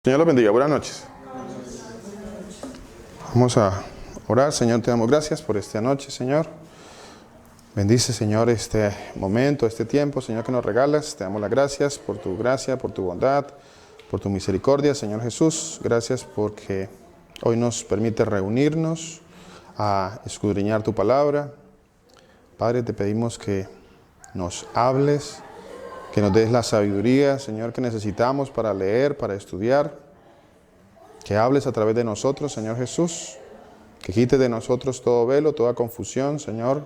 Señor los bendiga, buenas noches. Vamos a orar. Señor, te damos gracias por esta noche, Señor. Bendice, Señor, este momento, este tiempo, Señor, que nos regalas. Te damos las gracias, por tu bondad, por tu misericordia, Señor Jesús. Gracias porque hoy nos permite reunirnos a escudriñar tu palabra. Padre, te pedimos que nos hables, que nos des la sabiduría, Señor, que necesitamos para leer, para estudiar. Que hables a través de nosotros, Señor Jesús. Que quites de nosotros todo velo, toda confusión, Señor.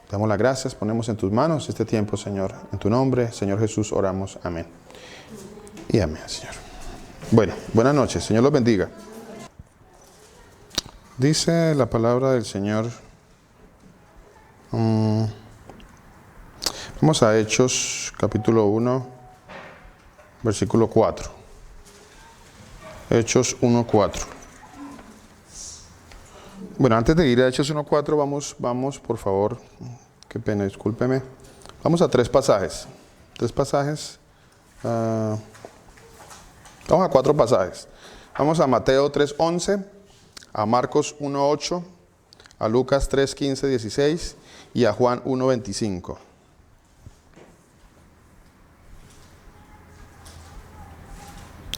Te damos las gracias, ponemos en tus manos este tiempo, Señor. En tu nombre, Señor Jesús, oramos. Amén. Y amén, Señor. Bueno, buenas noches. Señor los bendiga. Dice la palabra del Señor. Vamos a Hechos, capítulo 1, versículo 4. Hechos 1:4. Bueno, antes de ir a Hechos 1:4, vamos, por favor, qué pena, discúlpeme. Vamos a tres pasajes. Vamos a cuatro pasajes. Vamos a Mateo 3:11, a Marcos 1:8, a Lucas 3:15-16 y a Juan 1:25.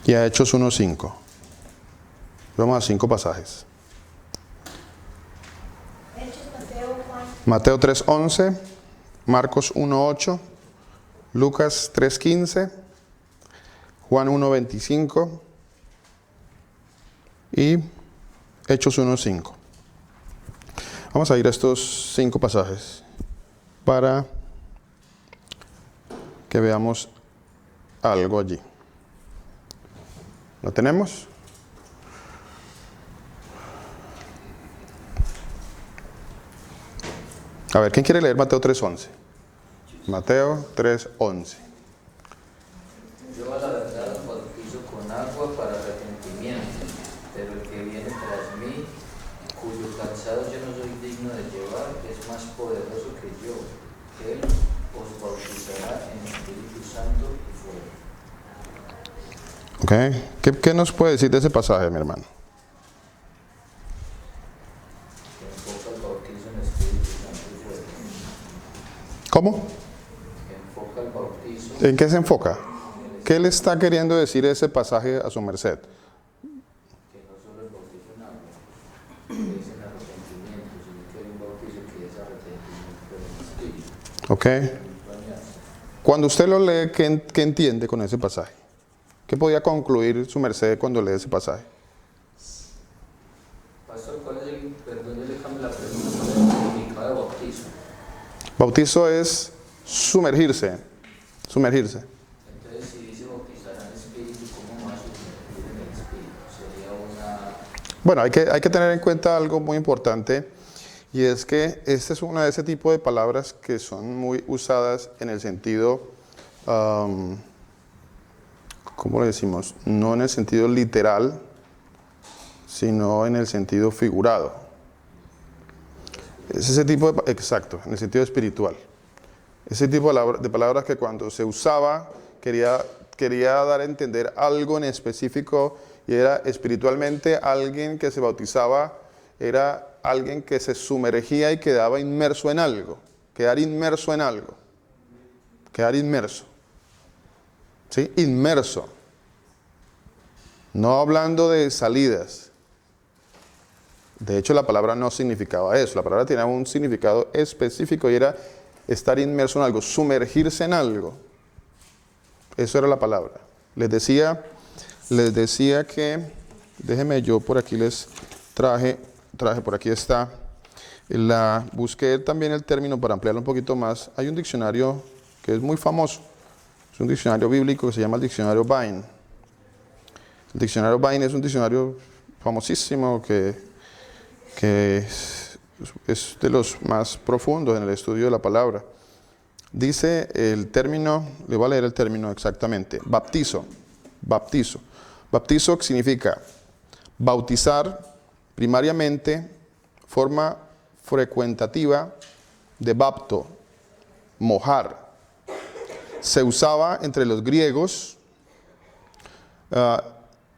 Y a Hechos 1:5. Vamos a 5 pasajes. Mateo 3:11, Marcos 1:8, Lucas 3:15, Juan 1:25 y Hechos 1:5. Vamos a ir a estos 5 pasajes para que veamos algo allí. ¿Lo tenemos? A ver, ¿quién quiere leer Mateo 3:11? Mateo 3:11. Yo a la verdad os bautizo con agua para arrepentimiento, pero el que viene tras mí, cuyo calzado yo no soy digno de llevar, es más poderoso que yo. Él os bautizará en Espíritu Santo y fuego. Ok. ¿Qué nos puede decir de ese pasaje, mi hermano? Que enfoca el bautizo en Espíritu Santo y fuego. ¿Cómo? Que enfoca el bautizo. ¿En qué se enfoca? ¿Qué le está queriendo decir ese pasaje a su merced? Que no solo el bautizo en agua, que es en arrepentimiento, sino que hay un bautizo que es arrepentimiento pero en Espíritu. Ok. Cuando usted lo lee, ¿qué entiende con ese pasaje? ¿Qué podía concluir su merced cuando lee ese pasaje? Pastor, ¿cuál es perdón, yo le cambio la pregunta, ¿cuál es el significado de bautizo? Bautizo es sumergirse. Entonces, si dice bautizar en espíritu, ¿cómo más sumergir en el espíritu? Sería una... Bueno, hay que tener en cuenta algo muy importante, y es que esta es una de ese tipo de palabras que son muy usadas en el sentido, ¿cómo le decimos? No en el sentido literal, sino en el sentido figurado. Es ese tipo de, exacto, en el sentido espiritual. Ese tipo de palabras que cuando se usaba quería dar a entender algo en específico, y era espiritualmente alguien que se bautizaba, era alguien que se sumergía y quedaba inmerso en algo. Quedar inmerso en algo. Quedar inmerso. ¿Sí? Inmerso. No hablando de salidas. De hecho, la palabra no significaba eso. La palabra tenía un significado específico y era estar inmerso en algo, sumergirse en algo. Eso era la palabra. Les decía que, déjenme, yo por aquí les traje, por aquí está. Busqué también el término para ampliarlo un poquito más. Hay un diccionario que es muy famoso. Es un diccionario bíblico que se llama el diccionario Vine. El diccionario Vine es un diccionario famosísimo que es de los más profundos en el estudio de la palabra. Dice el término, le voy a leer el término exactamente: baptizo. Baptizo significa bautizar, primariamente, forma frecuentativa de bapto, mojar. Se usaba entre los griegos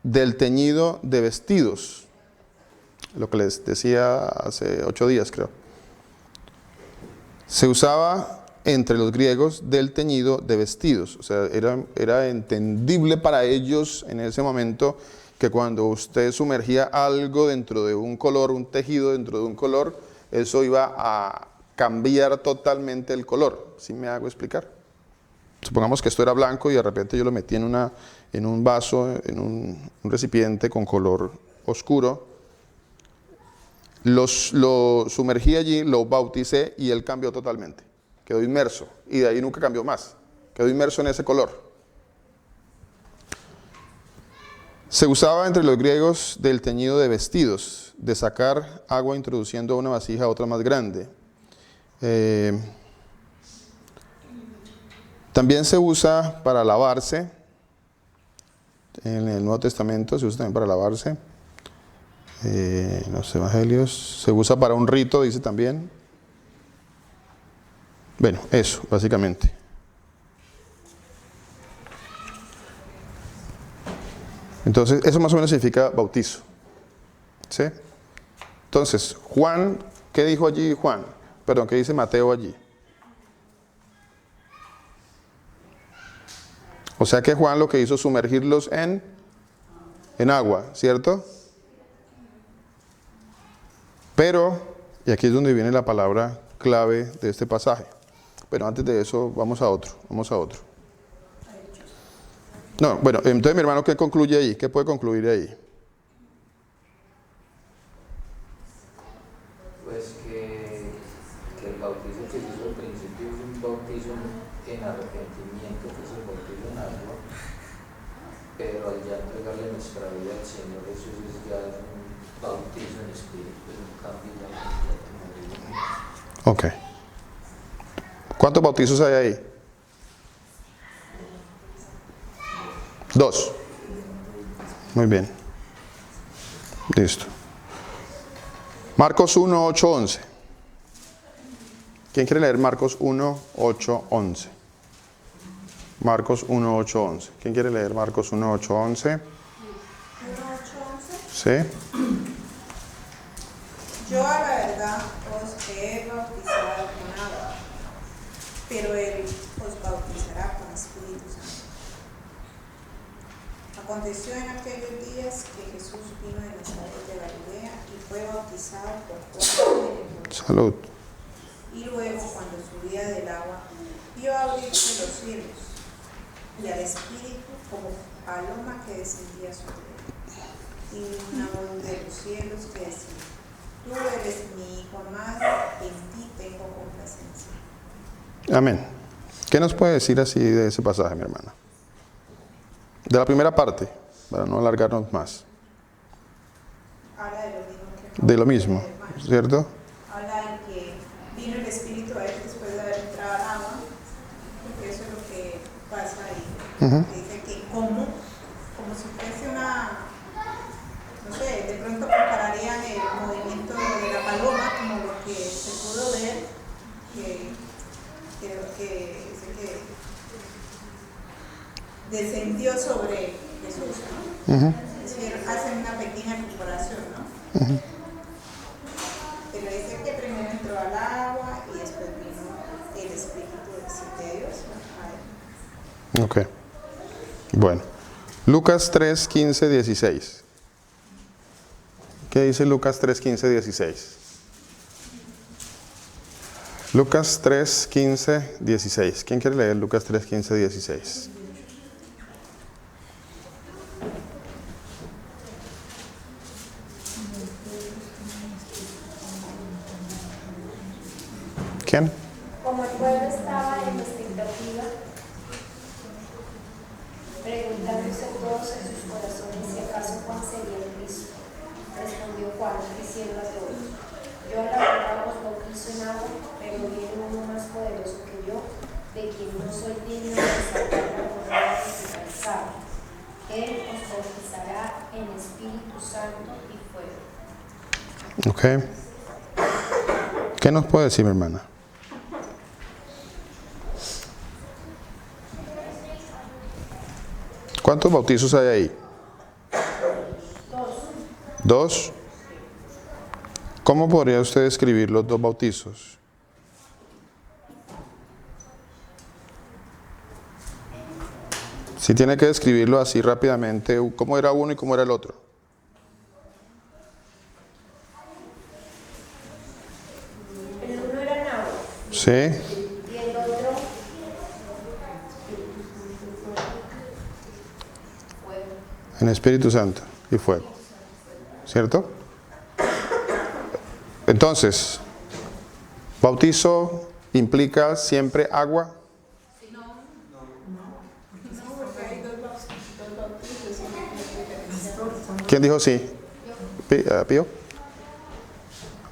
del teñido de vestidos. Lo que les decía hace 8 días, creo. Se usaba entre los griegos del teñido de vestidos. O sea, era entendible para ellos en ese momento que cuando usted sumergía algo dentro de un color, un tejido dentro de un color, eso iba a cambiar totalmente el color. ¿Sí me hago explicar? Supongamos que esto era blanco y de repente yo lo metí en un vaso, en un recipiente con color oscuro. Lo sumergí allí, lo bauticé y él cambió totalmente. Quedó inmerso y de ahí nunca cambió más. Quedó inmerso en ese color. Se usaba entre los griegos del teñido de vestidos, de sacar agua introduciendo una vasija a otra más grande. También se usa para lavarse. En el Nuevo Testamento se usa también para lavarse. En los evangelios se usa para un rito, dice también. Bueno, eso, básicamente. Entonces, eso más o menos significa bautizo. ¿Sí? Entonces, Juan, ¿qué dijo allí Juan? Perdón, ¿qué dice Mateo allí? O sea que Juan lo que hizo es sumergirlos en agua, ¿cierto? Pero, y aquí es donde viene la palabra clave de este pasaje. Pero antes de eso, vamos a otro. No, bueno, entonces mi hermano, ¿qué concluye ahí? ¿Qué puede concluir ahí? Pues que el bautizo que se hizo al principio es un bautizo en arrepentimiento, que es el bautizo en agua, pero al ya entregarle nuestra vida al Señor Jesús es ya un bautizo en espíritu, es un cambio ya completo. Ok. ¿Cuántos bautizos hay ahí? 2. Muy bien. Listo. Marcos 1, 8, 11. ¿Quién quiere leer Marcos 1, 8, 11? Marcos 1, 8, 11. ¿Quién quiere leer Marcos 1, 8, 11? 1, 8, 11. Sí. Yo a la verdad os he bautizado con agua, pero Él os bautizará con Espíritu Santo. Aconteció en aquellos días que Jesús vino de Nazaret de Galilea y fue bautizado por Juan en el Jordán. Salud. Y luego, cuando subía del agua, vio abrirse los cielos y al Espíritu como paloma que descendía sobre él. Y una voz de los cielos que decía: Tú eres mi Hijo amado, en ti tengo complacencia. Amén. ¿Qué nos puede decir así de ese pasaje, mi hermana? De la primera parte, para no alargarnos más. Habla de lo mismo que De lo mismo, ¿cierto? habla de que vino el Espíritu a él después de haber entrado al agua, porque eso es lo que pasa ahí. Dice que como si fuese una, no sé, de pronto compararían el movimiento de la paloma como lo que se pudo ver, que descendió sobre Jesús, ¿no? Es decir, hacen una pequeña comparación, ¿no? Pero dice que primero entró al agua y después vino el Espíritu de Dios a él. Ok. Bueno. Lucas 3, 15, 16. ¿Qué dice Lucas 3, 15, 16? Lucas 3, 15, 16. ¿Quién quiere leer Lucas 3, 15, 16? ¿Quién? Como el pueblo estaba en expectativa, preguntándose todos en sus corazones si acaso Juan sería el Cristo, respondió Juan, diciendo a todos: Yo a la verdad os bautizo en agua, pero viene uno más poderoso que yo, de quien no soy digno de desatar la correa de su calzado. Él os bautizará en Espíritu Santo y fuego. Ok. ¿Qué nos puede decir, mi hermana? ¿Cuántos bautizos hay ahí? 2. ¿Cómo podría usted describir los dos bautizos? Si tiene que describirlo así rápidamente, ¿cómo era uno y cómo era el otro? El uno era en agua Sí, y el otro fuego. en Espíritu Santo y fuego. ¿Cierto? Entonces, bautizo implica siempre agua. ¿Quién dijo sí? ¿Pío?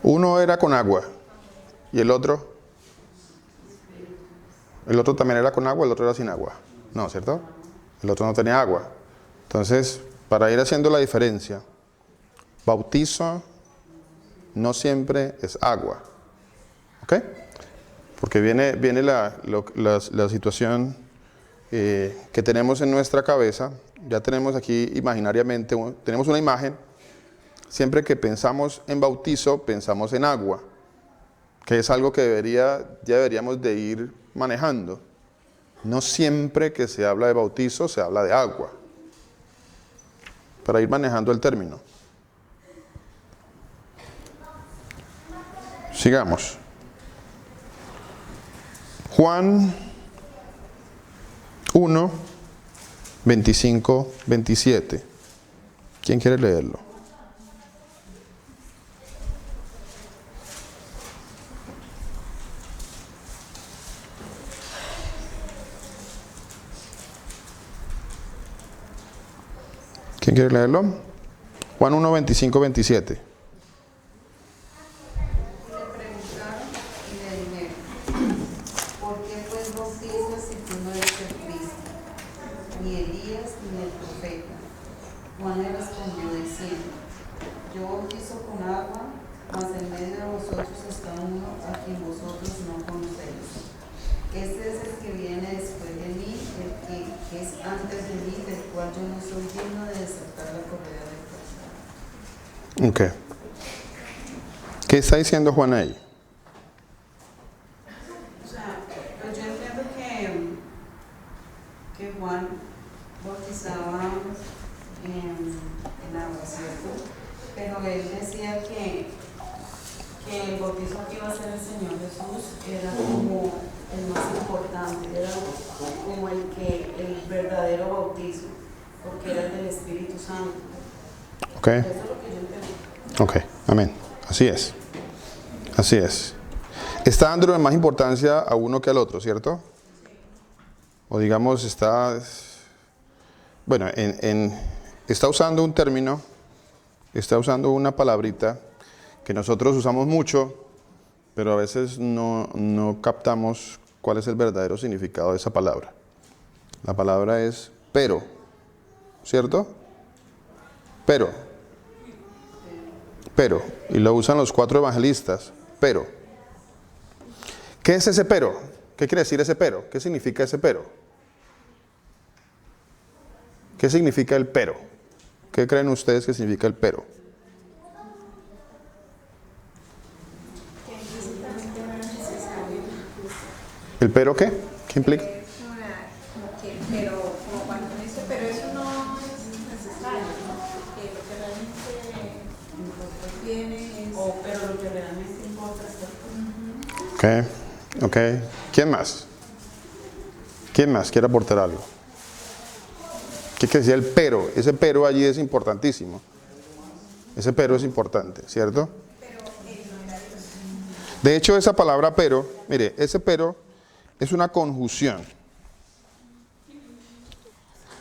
Uno era con agua y el otro también era con agua, el otro era sin agua. No, ¿cierto? El otro no tenía agua. Entonces, para ir haciendo la diferencia, bautizo no siempre es agua. ¿Ok? Porque viene la situación que tenemos en nuestra cabeza. Ya tenemos aquí imaginariamente, tenemos una imagen. Siempre que pensamos en bautizo, pensamos en agua, que es algo que ya deberíamos de ir manejando. No siempre que se habla de bautizo, se habla de agua. Para ir manejando el término. Sigamos. Juan 1, 25, 27. ¿Quién quiere leerlo? ¿Quién quiere leerlo? Juan 1, 25, 27. Juan le respondió diciendo: Yo bautizo con agua, mas en medio de vosotros está uno a quien vosotros no conocéis. Este es el que viene después de mí, el que es antes de mí, del cual yo no soy digno de desatar la correa del calzado. Ok. ¿Qué está diciendo Juan ahí? O sea, pues yo entiendo que Juan bautizaba en agua, ¿cierto? Pero él decía que el bautizo que iba a hacer el Señor Jesús era como el más importante, era como el verdadero bautizo, porque era el del Espíritu Santo. Ok. Eso es lo que yo entiendo. Ok, amén. Así es. Así es. Está dándole más importancia a uno que al otro, ¿cierto? O digamos, está usando un término, está usando una palabrita que nosotros usamos mucho, pero a veces no captamos cuál es el verdadero significado de esa palabra. La palabra es pero, ¿cierto? Pero, y lo usan los 4 evangelistas, pero. ¿Qué es ese pero? ¿Qué quiere decir ese pero? ¿Qué significa ese pero? ¿Qué significa el pero? ¿Qué creen ustedes que significa el pero? Que físicamente no era necesario. ¿El pero qué? ¿Qué implica? Es como que, pero, como cuando uno dice, pero eso no es necesario, ¿no? Que lo que realmente viene es. Pero lo que realmente importa es Ok. ¿Quién más? ¿Quién más quiere aportar algo? ¿Qué quiere decir el pero? Ese pero allí es importantísimo. Ese pero es importante, ¿cierto? De hecho, esa palabra pero, mire, ese pero es una conjunción.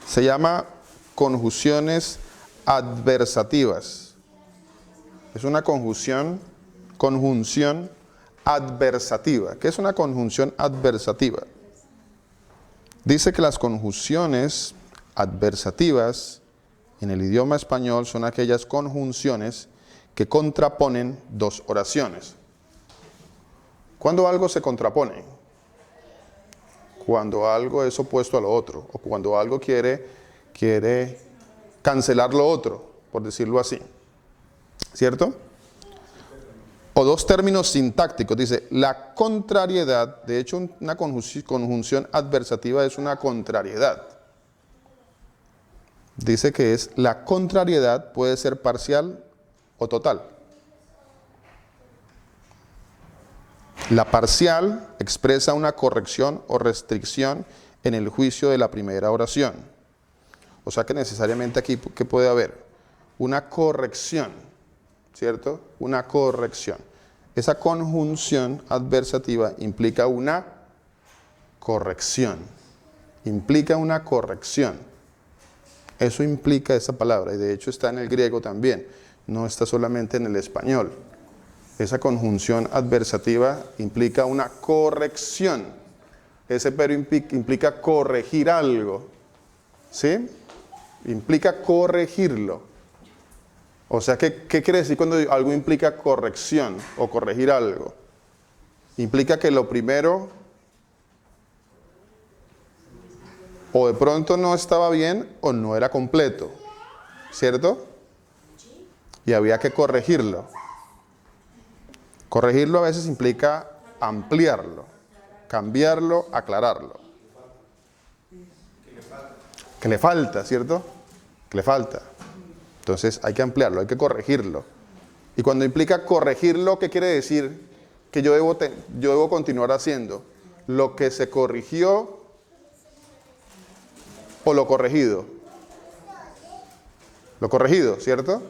Se llama conjunciones adversativas. Es una conjunción adversativa. ¿Qué es una conjunción adversativa? Dice que las conjunciones adversativas en el idioma español son aquellas conjunciones que contraponen 2 oraciones. ¿Cuándo algo se contrapone? Cuando algo es opuesto a lo otro, o cuando algo quiere cancelar lo otro, por decirlo así. ¿Cierto? O dos términos sintácticos. Dice, la contrariedad, de hecho una conjunción adversativa es una contrariedad. Dice que es la contrariedad puede ser parcial o total. La parcial expresa una corrección o restricción en el juicio de la primera oración. O sea que necesariamente aquí, ¿qué puede haber? Una corrección, ¿cierto? Una corrección. Esa conjunción adversativa implica una corrección. Implica una corrección. Eso implica esa palabra, y de hecho está en el griego también, no está solamente en el español. Esa conjunción adversativa implica una corrección. Ese pero implica corregir algo, ¿sí? Implica corregirlo. O sea, ¿qué quiere decir cuando algo implica corrección o corregir algo? Implica que lo primero o de pronto no estaba bien o no era completo, ¿cierto? Y había que corregirlo. Corregirlo a veces implica ampliarlo, cambiarlo, aclararlo. Que le falta, ¿cierto? Que le falta. Entonces hay que ampliarlo, hay que corregirlo. Y cuando implica corregirlo, ¿qué quiere decir? Que yo debo continuar haciendo lo que se corrigió o lo corregido. Lo corregido, ¿cierto?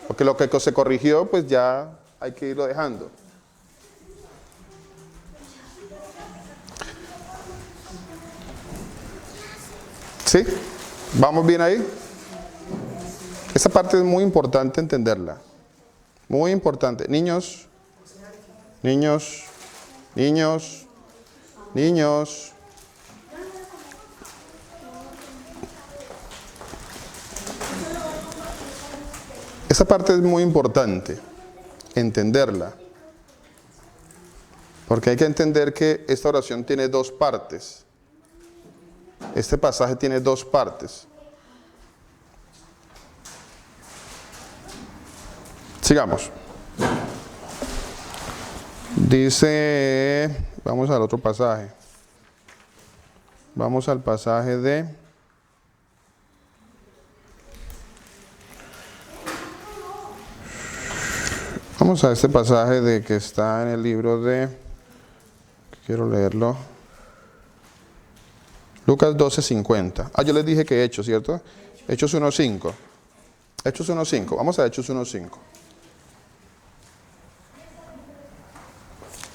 Porque lo que se corrigió, pues ya hay que irlo dejando. ¿Sí? ¿Vamos bien ahí? Esa parte es muy importante entenderla. Muy importante. Niños, niños, niños, niños. Esa parte es muy importante, entenderla. Porque hay que entender que esta oración tiene dos partes. Este pasaje tiene dos partes. Sigamos. Dice, vamos al otro pasaje. Vamos al pasaje de... Vamos a este pasaje de que está en el libro de... Quiero leerlo. Lucas 12:50. Yo les dije que Hechos, ¿cierto? Hechos 1:5. Hechos 1:5. Vamos a Hechos 1:5.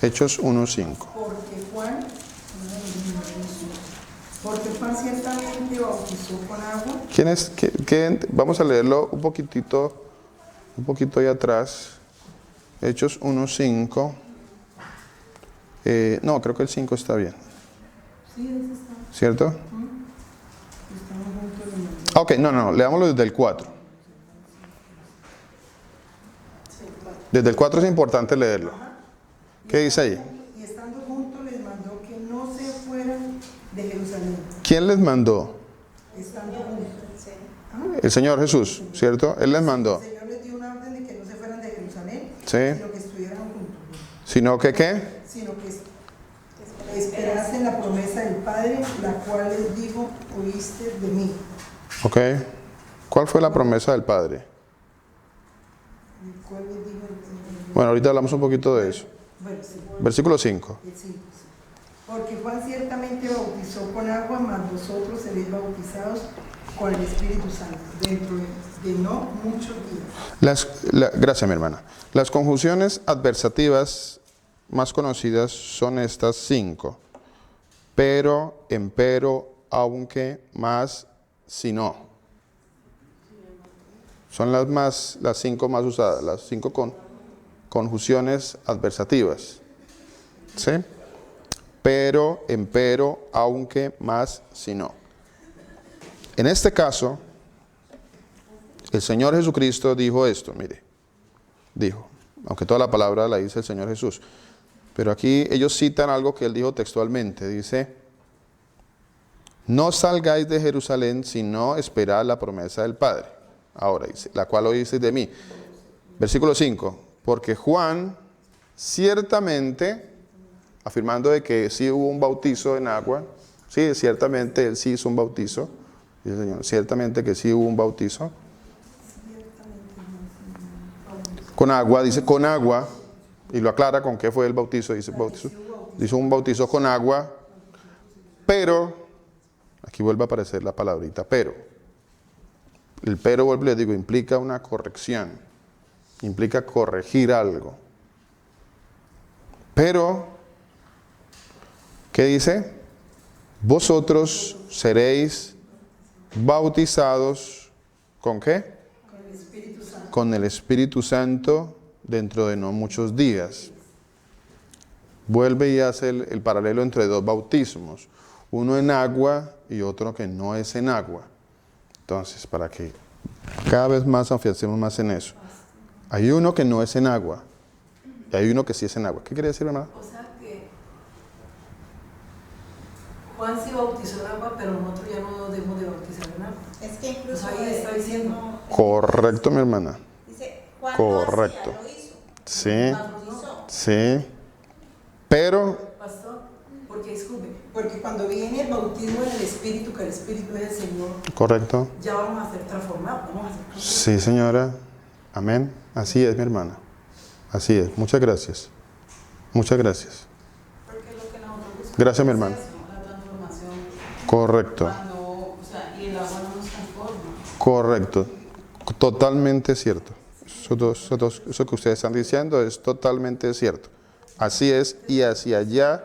Hechos 1:5. Porque Juan ciertamente bautizó con agua. ¿Quién es? Vamos a leerlo un poquito ahí atrás. Hechos 1:5. No, creo que el 5 está bien. Sí, ese está. ¿Cierto? Estamos juntos en el... Ok, no, leámoslo desde el 4. Desde el 4 es importante leerlo. ¿Qué dice ahí? Y estando juntos les mandó que no se fueran de Jerusalén. ¿Quién les mandó? Estando juntos. El Señor Jesús, ¿cierto? Él les mandó. El Señor les dio una orden de que no se fueran de Jerusalén, Sí. sino que estuvieran juntos. ¿Sino que qué? Sino que esperasen la promesa del Padre, la cual les dijo, oíste de mí. Ok. ¿Cuál fue la promesa del Padre? El cual les dijo Bueno, ahorita hablamos un poquito de eso. bueno, sí, Versículo 5. el 5, sí. Porque Juan ciertamente bautizó con agua, mas vosotros seréis bautizados con el Espíritu Santo, dentro de no muchos días. Gracias, mi hermana. Las conjunciones adversativas más conocidas son estas 5. Pero, empero, aunque, más, si no. Son las 5 más usadas, las 5 conjunciones adversativas. ¿Sí? Pero, empero, aunque, más, si no. En este caso, el Señor Jesucristo dijo esto, mire. Dijo, aunque toda la palabra la dice el Señor Jesús. Pero aquí ellos citan algo que Él dijo textualmente. Dice, no salgáis de Jerusalén, sino esperad la promesa del Padre. Ahora dice, la cual oísteis de mí. Versículo 5. Porque Juan ciertamente, afirmando de que sí hubo un bautizo en agua, sí, ciertamente él sí hizo un bautizo, dice el Señor, ciertamente que sí hubo un bautizo. Con agua, dice con agua, y lo aclara con qué fue el bautizo, dice bautizo. Hizo un bautizo con agua, pero, aquí vuelve a aparecer la palabrita, pero. El pero, vuelvo y les digo, implica una corrección, implica corregir algo. Pero, ¿qué dice? Vosotros seréis bautizados, ¿con qué? Con el Espíritu Santo dentro de no muchos días. Vuelve y hace el paralelo entre dos bautismos, uno en agua y otro que no es en agua. Entonces, para que cada vez más afiancemos más en eso. Hay uno que no es en agua y hay uno que sí es en agua. ¿Qué quiere decir, hermana? O sea que Juan sí bautizó en agua, pero nosotros ya no debemos de bautizar en agua. Es que incluso Pues ahí está diciendo. Correcto, mi hermana. Dice, Juan Correcto. lo hizo, Sí, bautizó. sí. Pero, Pastor, porque disculpe, porque cuando viene el bautismo en el Espíritu, que el Espíritu es el Señor, correcto. ya vamos a ser transformados, vamos a ser transformados. Sí, señora. Amén. Así es, mi hermana. Así es. Muchas gracias. Muchas gracias. Porque lo que nosotros buscamos Gracias, mi hermano. es eso, la transformación. Correcto. Cuando, o sea, y el agua no nos transforma. Correcto. Totalmente cierto. Eso que ustedes están diciendo es totalmente cierto. Así es y hacia allá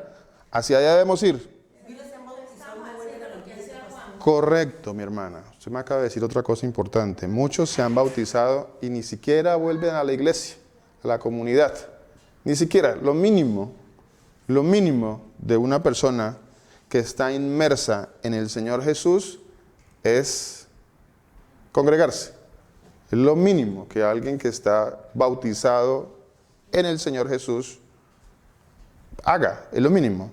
debemos ir. Correcto, mi hermana. Usted me acaba de decir otra cosa importante. Muchos se han bautizado y ni siquiera vuelven a la iglesia, a la comunidad. Ni siquiera, lo mínimo de una persona que está inmersa en el Señor Jesús es congregarse. Es lo mínimo que alguien que está bautizado en el Señor Jesús haga, es lo mínimo.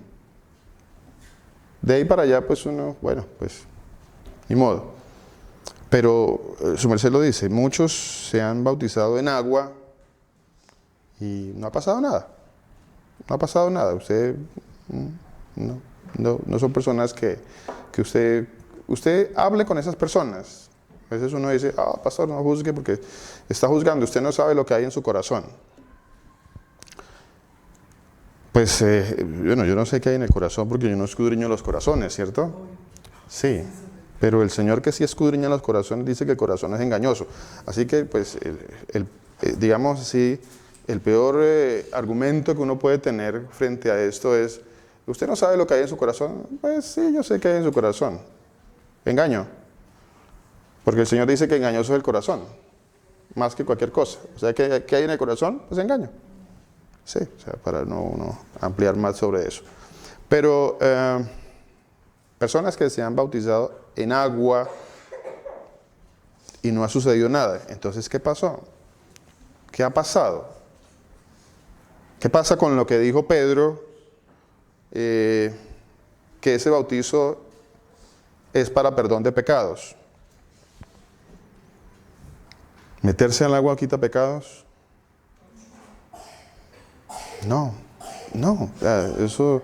De ahí para allá, pues uno, bueno, pues, ni modo. Pero su merced lo dice, muchos se han bautizado en agua y no ha pasado nada. No ha pasado nada. Usted no son personas que usted hable con esas personas. A veces uno dice, pastor, no juzgue porque está juzgando. Usted no sabe lo que hay en su corazón. Pues, bueno, yo no sé qué hay en el corazón porque yo no escudriño los corazones, ¿cierto? Sí, pero el Señor que sí escudriña los corazones dice que el corazón es engañoso. Así que, pues, digamos así, el peor argumento que uno puede tener frente a esto es, ¿usted no sabe lo que hay en su corazón? Pues sí, yo sé qué hay en su corazón. Engaño. Porque el Señor dice que engañoso es el corazón, más que cualquier cosa. O sea, ¿qué hay en el corazón? Pues engaño. Sí, o sea, para no ampliar más sobre eso. Pero personas que se han bautizado en agua y no ha sucedido nada. Entonces, ¿qué pasó? ¿Qué ha pasado? ¿Qué pasa con lo que dijo Pedro? Que ese bautizo es para perdón de pecados. ¿Meterse al agua quita pecados? No, eso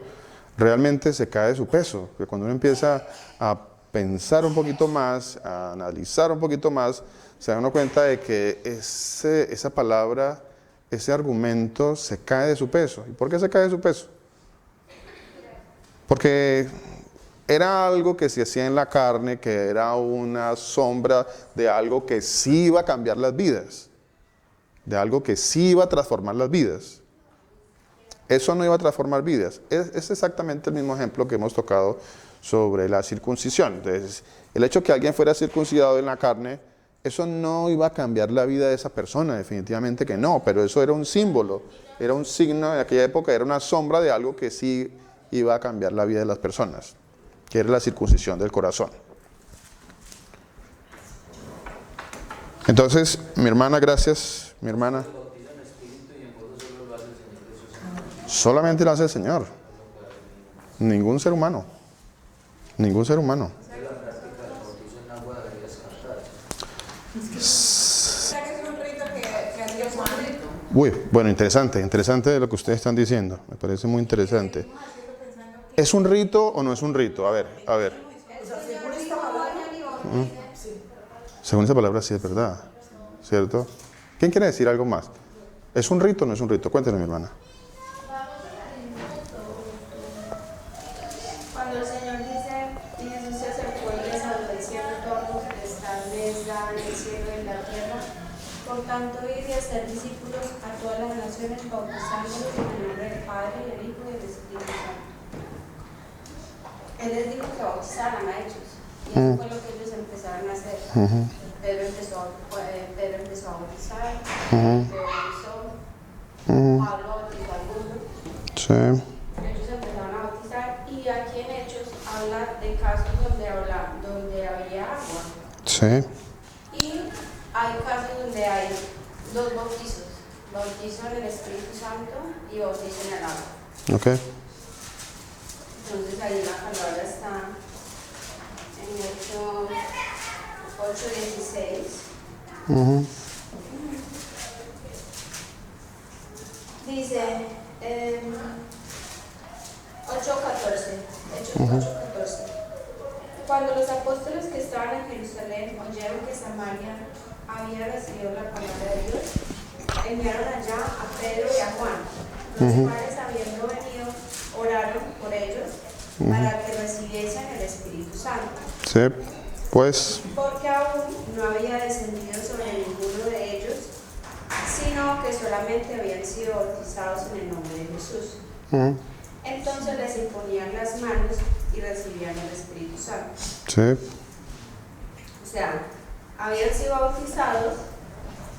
realmente se cae de su peso. Porque cuando uno empieza a pensar un poquito más, a analizar un poquito más, se da uno cuenta de que esa palabra, ese argumento se cae de su peso. ¿Y por qué se cae de su peso? Porque era algo que se hacía en la carne, que era una sombra de algo que sí iba a cambiar las vidas, de algo que sí iba a transformar las vidas. Eso no iba a transformar vidas. Es exactamente el mismo ejemplo que hemos tocado sobre la circuncisión. Entonces, el hecho de que alguien fuera circuncidado en la carne, eso no iba a cambiar la vida de esa persona, definitivamente que no, pero eso era un símbolo, era un signo, en aquella época era una sombra de algo que sí iba a cambiar la vida de las personas, que era la circuncisión del corazón. Entonces, mi hermana, gracias, mi hermana. Solamente lo hace el Señor. Ningún ser humano. Ningún ser humano. O sea que es un rito que Evangelio de Juan. Uy, bueno, interesante lo que ustedes están diciendo. Me parece muy interesante. ¿Es un rito o no es un rito? A ver. Según esa palabra sí es verdad, ¿cierto? ¿Quién quiere decir algo más? ¿Es un rito o no es un rito? Cuéntenos, mi hermana. Cuando el Señor dice, y Jesús se acercó y les habló diciendo todo lo que está les da en el cielo y en la tierra. Por tanto, ir y hacer discípulos a todas las naciones, bautizándolos en el nombre del Padre, y del Hijo y del Espíritu Santo. Él les dijo que bautizaran a ellos. Y eso fue lo que ellos empezaron a hacer. Pedro empezó a bautizar, Pedro bautizó, Pablo bautizó al mundo. Sí. Ellos empezaron a bautizar y aquí en Hechos habla de casos donde había agua. Sí. Y hay casos donde hay dos bautizos, bautizo en el Espíritu Santo y bautizo en el agua. Ok. Entonces ahí la palabra está en Hechos 8:16. Dice 8:14. Hechos 8:14. Cuando los apóstoles que estaban en Jerusalén oyeron que Samaria había recibido la palabra de Dios, enviaron allá a Pedro y a Juan, los cuales, habiendo venido, oraron por ellos para que recibiesen el Espíritu Santo. Sí. Pues. Porque aún no había descendido sobre ninguno de ellos, sino que solamente habían sido bautizados en el nombre de Jesús. Entonces les imponían las manos y recibían el Espíritu Santo. Sí. O sea, habían sido bautizados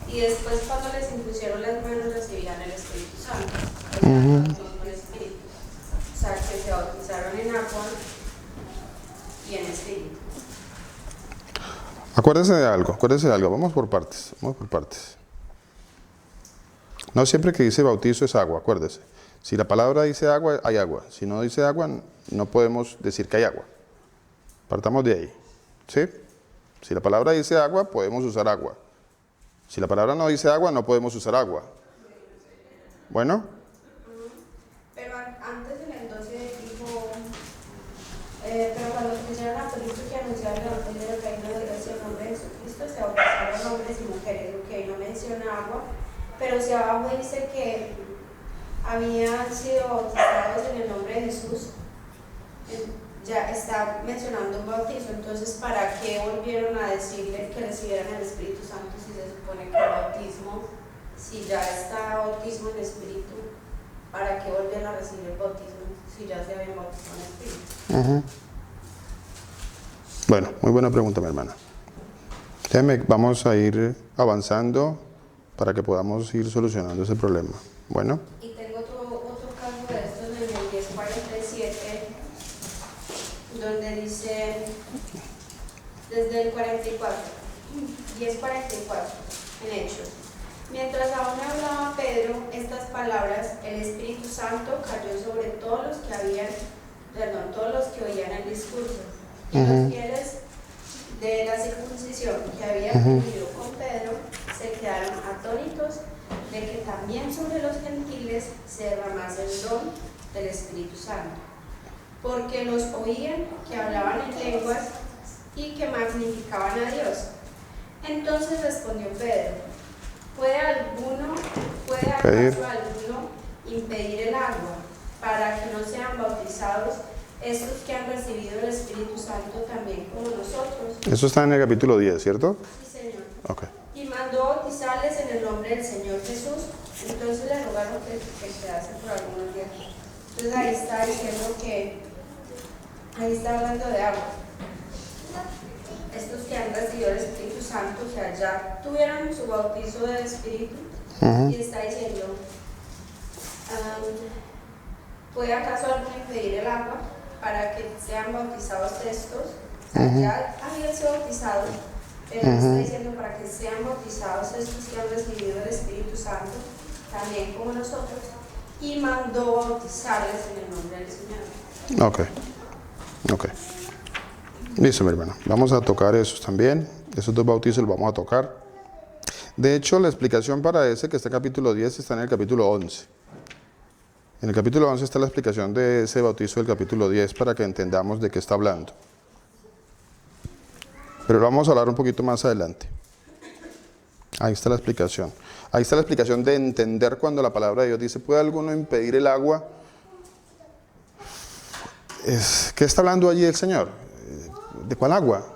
y después cuando les impusieron las manos recibían el Espíritu Santo. El Espíritu. O sea, que se bautizaron en agua y en Espíritu. Acuérdense de algo. Vamos por partes. No siempre que dice bautizo es agua, acuérdese. Si la palabra dice agua, hay agua. Si no dice agua, no podemos decir que hay agua. Partamos de ahí. ¿Sí? Si la palabra dice agua, podemos usar agua. Si la palabra no dice agua, no podemos usar agua. ¿Bueno? Pero antes en el 12 dijo, pero cuando creyeron a Cristo que anunciaron el Evangelio del Reino de Dios y el nombre de Jesucristo, se bautizaron hombres y mujeres. Ok, no menciona agua, pero si abajo dice que habían sido bautizados en el nombre de Jesús, ya está mencionando un bautizo. Entonces, ¿para qué volvieron a decirle que recibieran el Espíritu Santo si se supone que el bautismo, si ya está bautismo en Espíritu, ¿para qué volvieron a recibir el bautismo si ya se habían bautizado en Espíritu? Bueno, muy buena pregunta, mi hermana. Vamos a ir avanzando para que podamos ir solucionando ese problema. Bueno. Y tengo otro caso de estos en el 10:47, donde dice, desde el 44, 10:44, en Hechos. Mientras aún hablaba Pedro estas palabras, el Espíritu Santo cayó sobre todos los que oían el discurso. Y los fieles de la circuncisión que habían venido con Pedro se quedaron atónitos de que también sobre los gentiles se derramase el don del Espíritu Santo, porque los oían que hablaban en lenguas y que magnificaban a Dios. Entonces respondió Pedro, ¿puede acaso alguno impedir el agua para que no sean bautizados estos que han recibido el Espíritu Santo también como nosotros? Eso está en el capítulo 10, ¿cierto? Sí, Señor. Ok. Y mandó bautizarles en el nombre del Señor Jesús. Entonces le rogaron que quedase por algunos días. Entonces ahí está diciendo que, ahí está hablando de agua. Estos que han recibido el Espíritu Santo, que allá tuvieron su bautizo del Espíritu, y está diciendo, ¿puede acaso alguno impedir el agua para que sean bautizados estos? O sea, ya habían sido bautizados, pero está diciendo para que sean bautizados estos que han recibido el Espíritu Santo, también como nosotros, y mandó bautizarles en el nombre del Señor. Ok. Listo, mi hermano. Vamos a tocar esos también. Esos dos bautizos los vamos a tocar. De hecho, la explicación para ese que está en capítulo 10 está en el capítulo 11. En el capítulo 11 está la explicación de ese bautizo del capítulo 10 para que entendamos de qué está hablando. Pero lo vamos a hablar un poquito más adelante. Ahí está la explicación. Ahí está la explicación de entender cuando la palabra de Dios dice, ¿puede alguno impedir el agua? ¿Qué está hablando allí el Señor? ¿De cuál agua?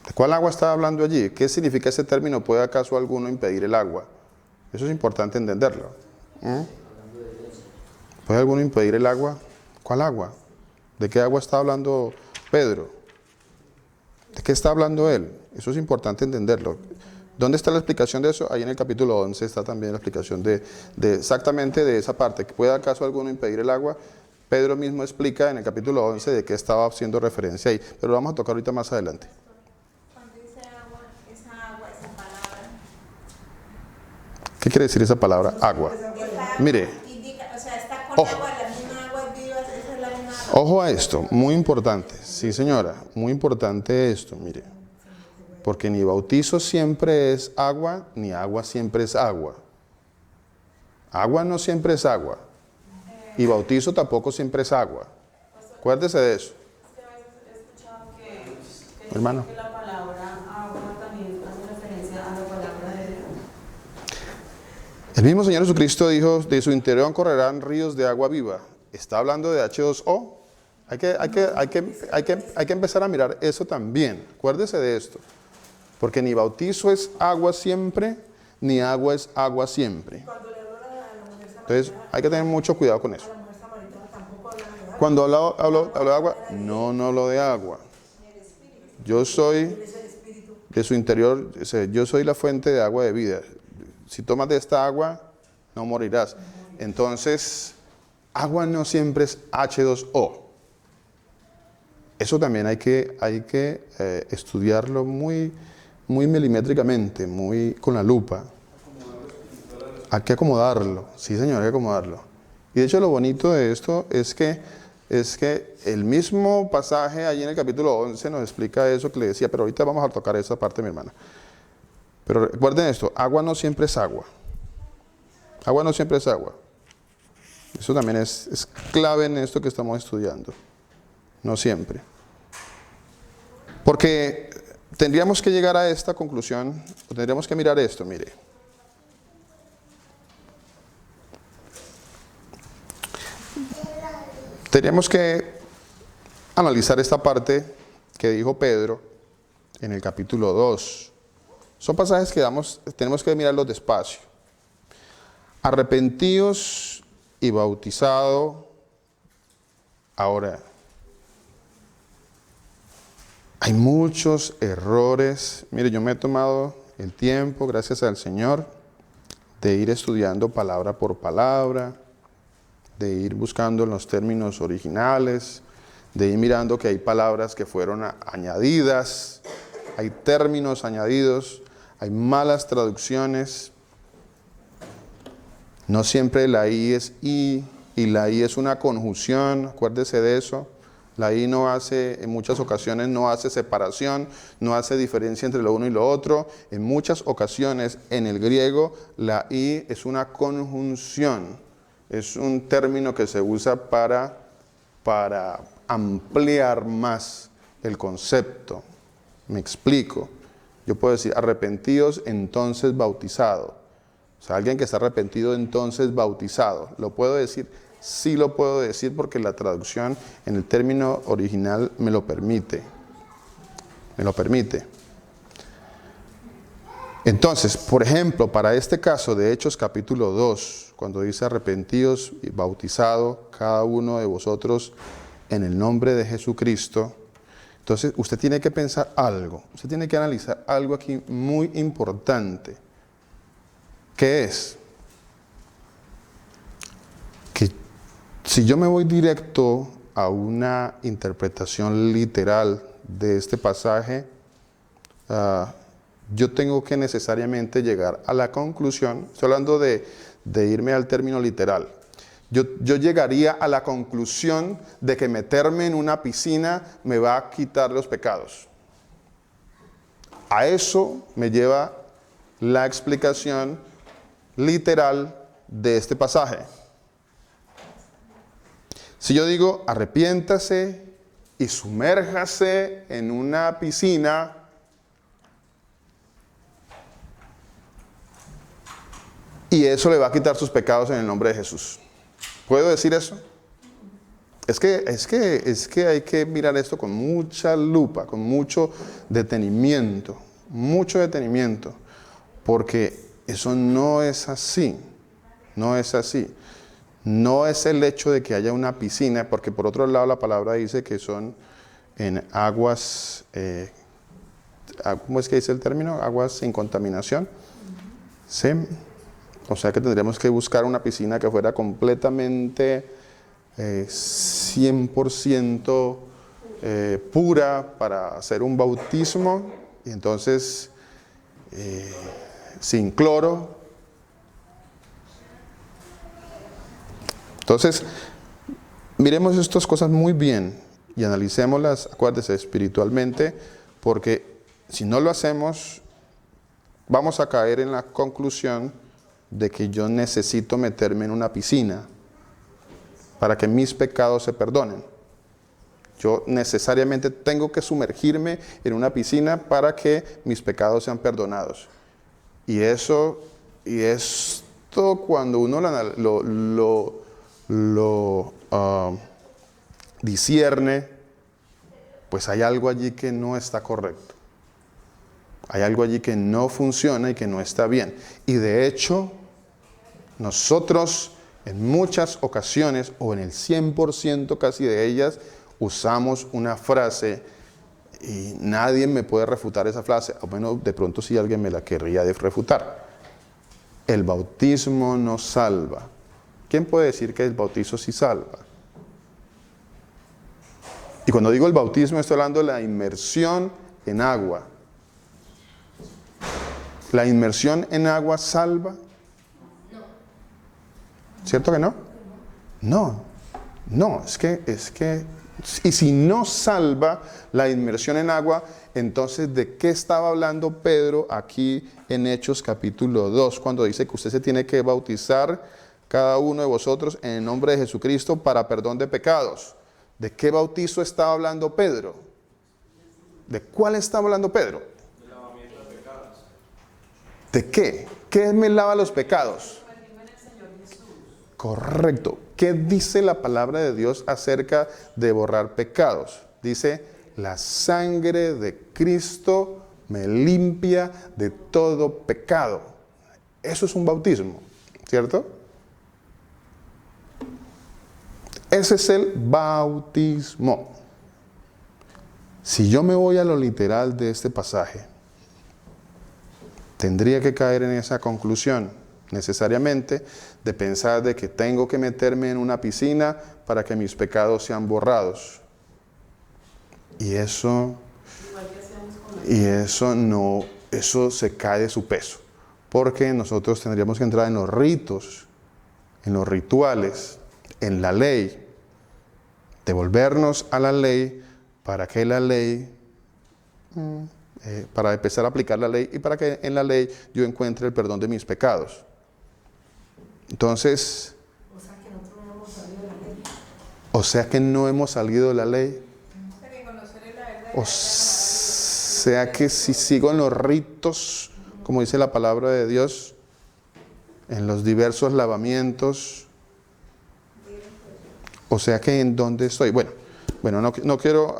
¿De cuál agua está hablando allí? ¿Qué significa ese término? ¿Puede acaso alguno impedir el agua? Eso es importante entenderlo. ¿Puede alguno impedir el agua? ¿Cuál agua? ¿De qué agua está hablando Pedro? ¿De qué está hablando él? Eso es importante entenderlo. ¿Dónde está la explicación de eso? Ahí en el capítulo 11 está también la explicación de exactamente de esa parte. ¿Puede acaso alguno impedir el agua? Pedro mismo explica en el capítulo 11 de qué estaba haciendo referencia ahí. Pero lo vamos a tocar ahorita más adelante. Cuando dice agua, esa palabra. ¿Qué quiere decir esa palabra? Agua. Esa agua Mire. indica, o sea, está con Ojo. agua, la misma agua viva, esa es la misma agua. Ojo a esto, muy importante. Sí, señora, muy importante esto, mire. Porque ni bautizo siempre es agua, ni agua siempre es agua. Agua no siempre es agua. Y bautizo tampoco siempre es agua. Acuérdese de eso. He escuchado que Hermano. que la palabra agua también hace referencia a la palabra de Dios. El mismo Señor Jesucristo dijo, de su interior correrán ríos de agua viva. ¿Está hablando de H2O? Hay que empezar a mirar eso también. Acuérdese de esto. Porque ni bautizo es agua siempre, ni agua es agua siempre. Entonces hay que tener mucho cuidado con eso. Cuando hablo de agua, no hablo de agua. Yo soy de su interior, yo soy la fuente de agua de vida. Si tomas de esta agua, no morirás. Entonces, agua no siempre es H2O. Eso también hay que estudiarlo muy milimétricamente, muy con la lupa. Hay que acomodarlo. Sí, señor, hay que acomodarlo. Y de hecho lo bonito de esto es que el mismo pasaje allí en el capítulo 11 nos explica eso que le decía, pero ahorita vamos a tocar esa parte, mi hermana. Pero recuerden esto, agua no siempre es agua. Agua no siempre es agua. Eso también es clave en esto que estamos estudiando. No siempre. Porque tendríamos que llegar a esta conclusión, o tendríamos que mirar esto, mire. Tendríamos que analizar esta parte que dijo Pedro en el capítulo 2. Son pasajes que tenemos que mirarlos despacio. Arrepentíos y bautizado ahora. Hay muchos errores. Mire, yo me he tomado el tiempo, gracias al Señor, de ir estudiando palabra por palabra, de ir buscando los términos originales, de ir mirando que hay palabras que fueron añadidas, hay términos añadidos, hay malas traducciones. No siempre la I es I, y la I es una conjunción, acuérdese de eso. La I no hace, en muchas ocasiones no hace separación, no hace diferencia entre lo uno y lo otro. En muchas ocasiones en el griego la I es una conjunción. Es un término que se usa para ampliar más el concepto. Me explico. Yo puedo decir arrepentidos, entonces bautizado. O sea, alguien que está arrepentido, entonces bautizado. ¿Lo puedo decir? Sí lo puedo decir porque la traducción en el término original me lo permite. Me lo permite. Entonces, por ejemplo, para este caso de Hechos capítulo 2, cuando dice arrepentidos y bautizado cada uno de vosotros en el nombre de Jesucristo, entonces usted tiene que pensar algo, usted tiene que analizar algo aquí muy importante. ¿Qué es? Que si yo me voy directo a una interpretación literal de este pasaje, yo tengo que necesariamente llegar a la conclusión, estoy hablando de irme al término literal, yo llegaría a la conclusión de que meterme en una piscina me va a quitar los pecados. A eso me lleva la explicación literal de este pasaje. Si yo digo arrepiéntase y sumérjase en una piscina, y eso le va a quitar sus pecados en el nombre de Jesús, ¿puedo decir eso? Es que hay que mirar esto con mucha lupa, con mucho detenimiento, porque eso no es así, no es así. No es el hecho de que haya una piscina, porque por otro lado la palabra dice que son en aguas, ¿cómo es que dice el término? Aguas sin contaminación. ¿Sí? O sea que tendríamos que buscar una piscina que fuera completamente 100% pura para hacer un bautismo, y entonces sin cloro. Entonces, miremos estas cosas muy bien y analicémoslas, acuérdese, espiritualmente, porque si no lo hacemos, vamos a caer en la conclusión de que yo necesito meterme en una piscina para que mis pecados se perdonen. Yo necesariamente tengo que sumergirme en una piscina para que mis pecados sean perdonados. Y esto cuando uno lo discierne, pues hay algo allí que no está correcto. Hay algo allí que no funciona y que no está bien. Y de hecho, nosotros en muchas ocasiones, o en el 100% casi de ellas, usamos una frase y nadie me puede refutar esa frase, o menos de pronto si alguien me la querría refutar. El bautismo no salva. ¿Quién puede decir que el bautizo sí salva? Y cuando digo el bautismo estoy hablando de la inmersión en agua. ¿La inmersión en agua salva? ¿Cierto que no? No, es que, y si no salva la inmersión en agua, entonces ¿de qué estaba hablando Pedro aquí en Hechos capítulo 2, cuando dice que usted se tiene que bautizar cada uno de vosotros en el nombre de Jesucristo para perdón de pecados? ¿De qué bautizo estaba hablando Pedro? ¿De cuál estaba hablando Pedro? El lavamiento de pecados. ¿De qué? ¿Qué me lava los pecados? Correcto. ¿Qué dice la palabra de Dios acerca de borrar pecados? Dice, la sangre de Cristo me limpia de todo pecado. Eso es un bautismo, ¿cierto? Ese es el bautismo. Si yo me voy a lo literal de este pasaje, tendría que caer en esa conclusión necesariamente de pensar de que tengo que meterme en una piscina para que mis pecados sean borrados. Y eso no, eso se cae de su peso, porque nosotros tendríamos que entrar en los ritos, en los rituales, en la ley, devolvernos a la ley para que la ley, para empezar a aplicar la ley y para que en la ley yo encuentre el perdón de mis pecados. Entonces, o sea que no hemos salido de la ley. O sea que si sigo en los ritos, como dice la palabra de Dios, en los diversos lavamientos, o sea que en dónde estoy. Bueno, no quiero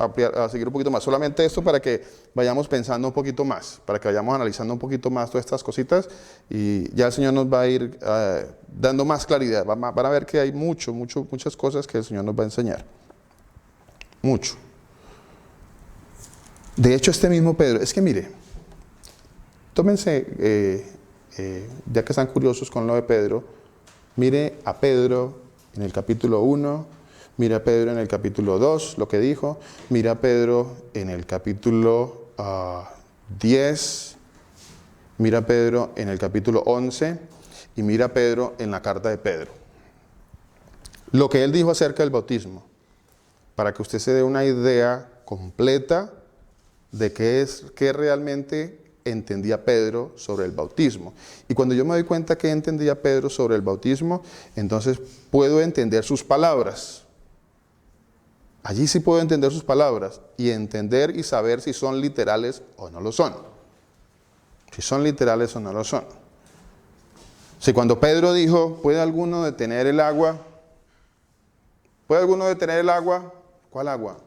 seguir un poquito más, solamente esto para que vayamos pensando un poquito más, para que vayamos analizando un poquito más todas estas cositas, y ya el Señor nos va a ir dando más claridad. Van a ver que hay muchas cosas que el Señor nos va a enseñar. Mucho. De hecho, este mismo Pedro, es que mire, tómense, ya que están curiosos con lo de Pedro, mire a Pedro en el capítulo 1, mira a Pedro en el capítulo 2, lo que dijo. Mira a Pedro en el capítulo 10. Mira a Pedro en el capítulo 11. Y mira a Pedro en la carta de Pedro. Lo que él dijo acerca del bautismo. Para que usted se dé una idea completa de qué realmente entendía Pedro sobre el bautismo. Y cuando yo me doy cuenta que entendía Pedro sobre el bautismo, entonces puedo entender sus palabras. Allí sí puedo entender sus palabras y entender y saber si son literales o no lo son. Si son literales o no lo son. Si cuando Pedro dijo, ¿puede alguno detener el agua? ¿Puede alguno detener el agua? ¿Cuál agua?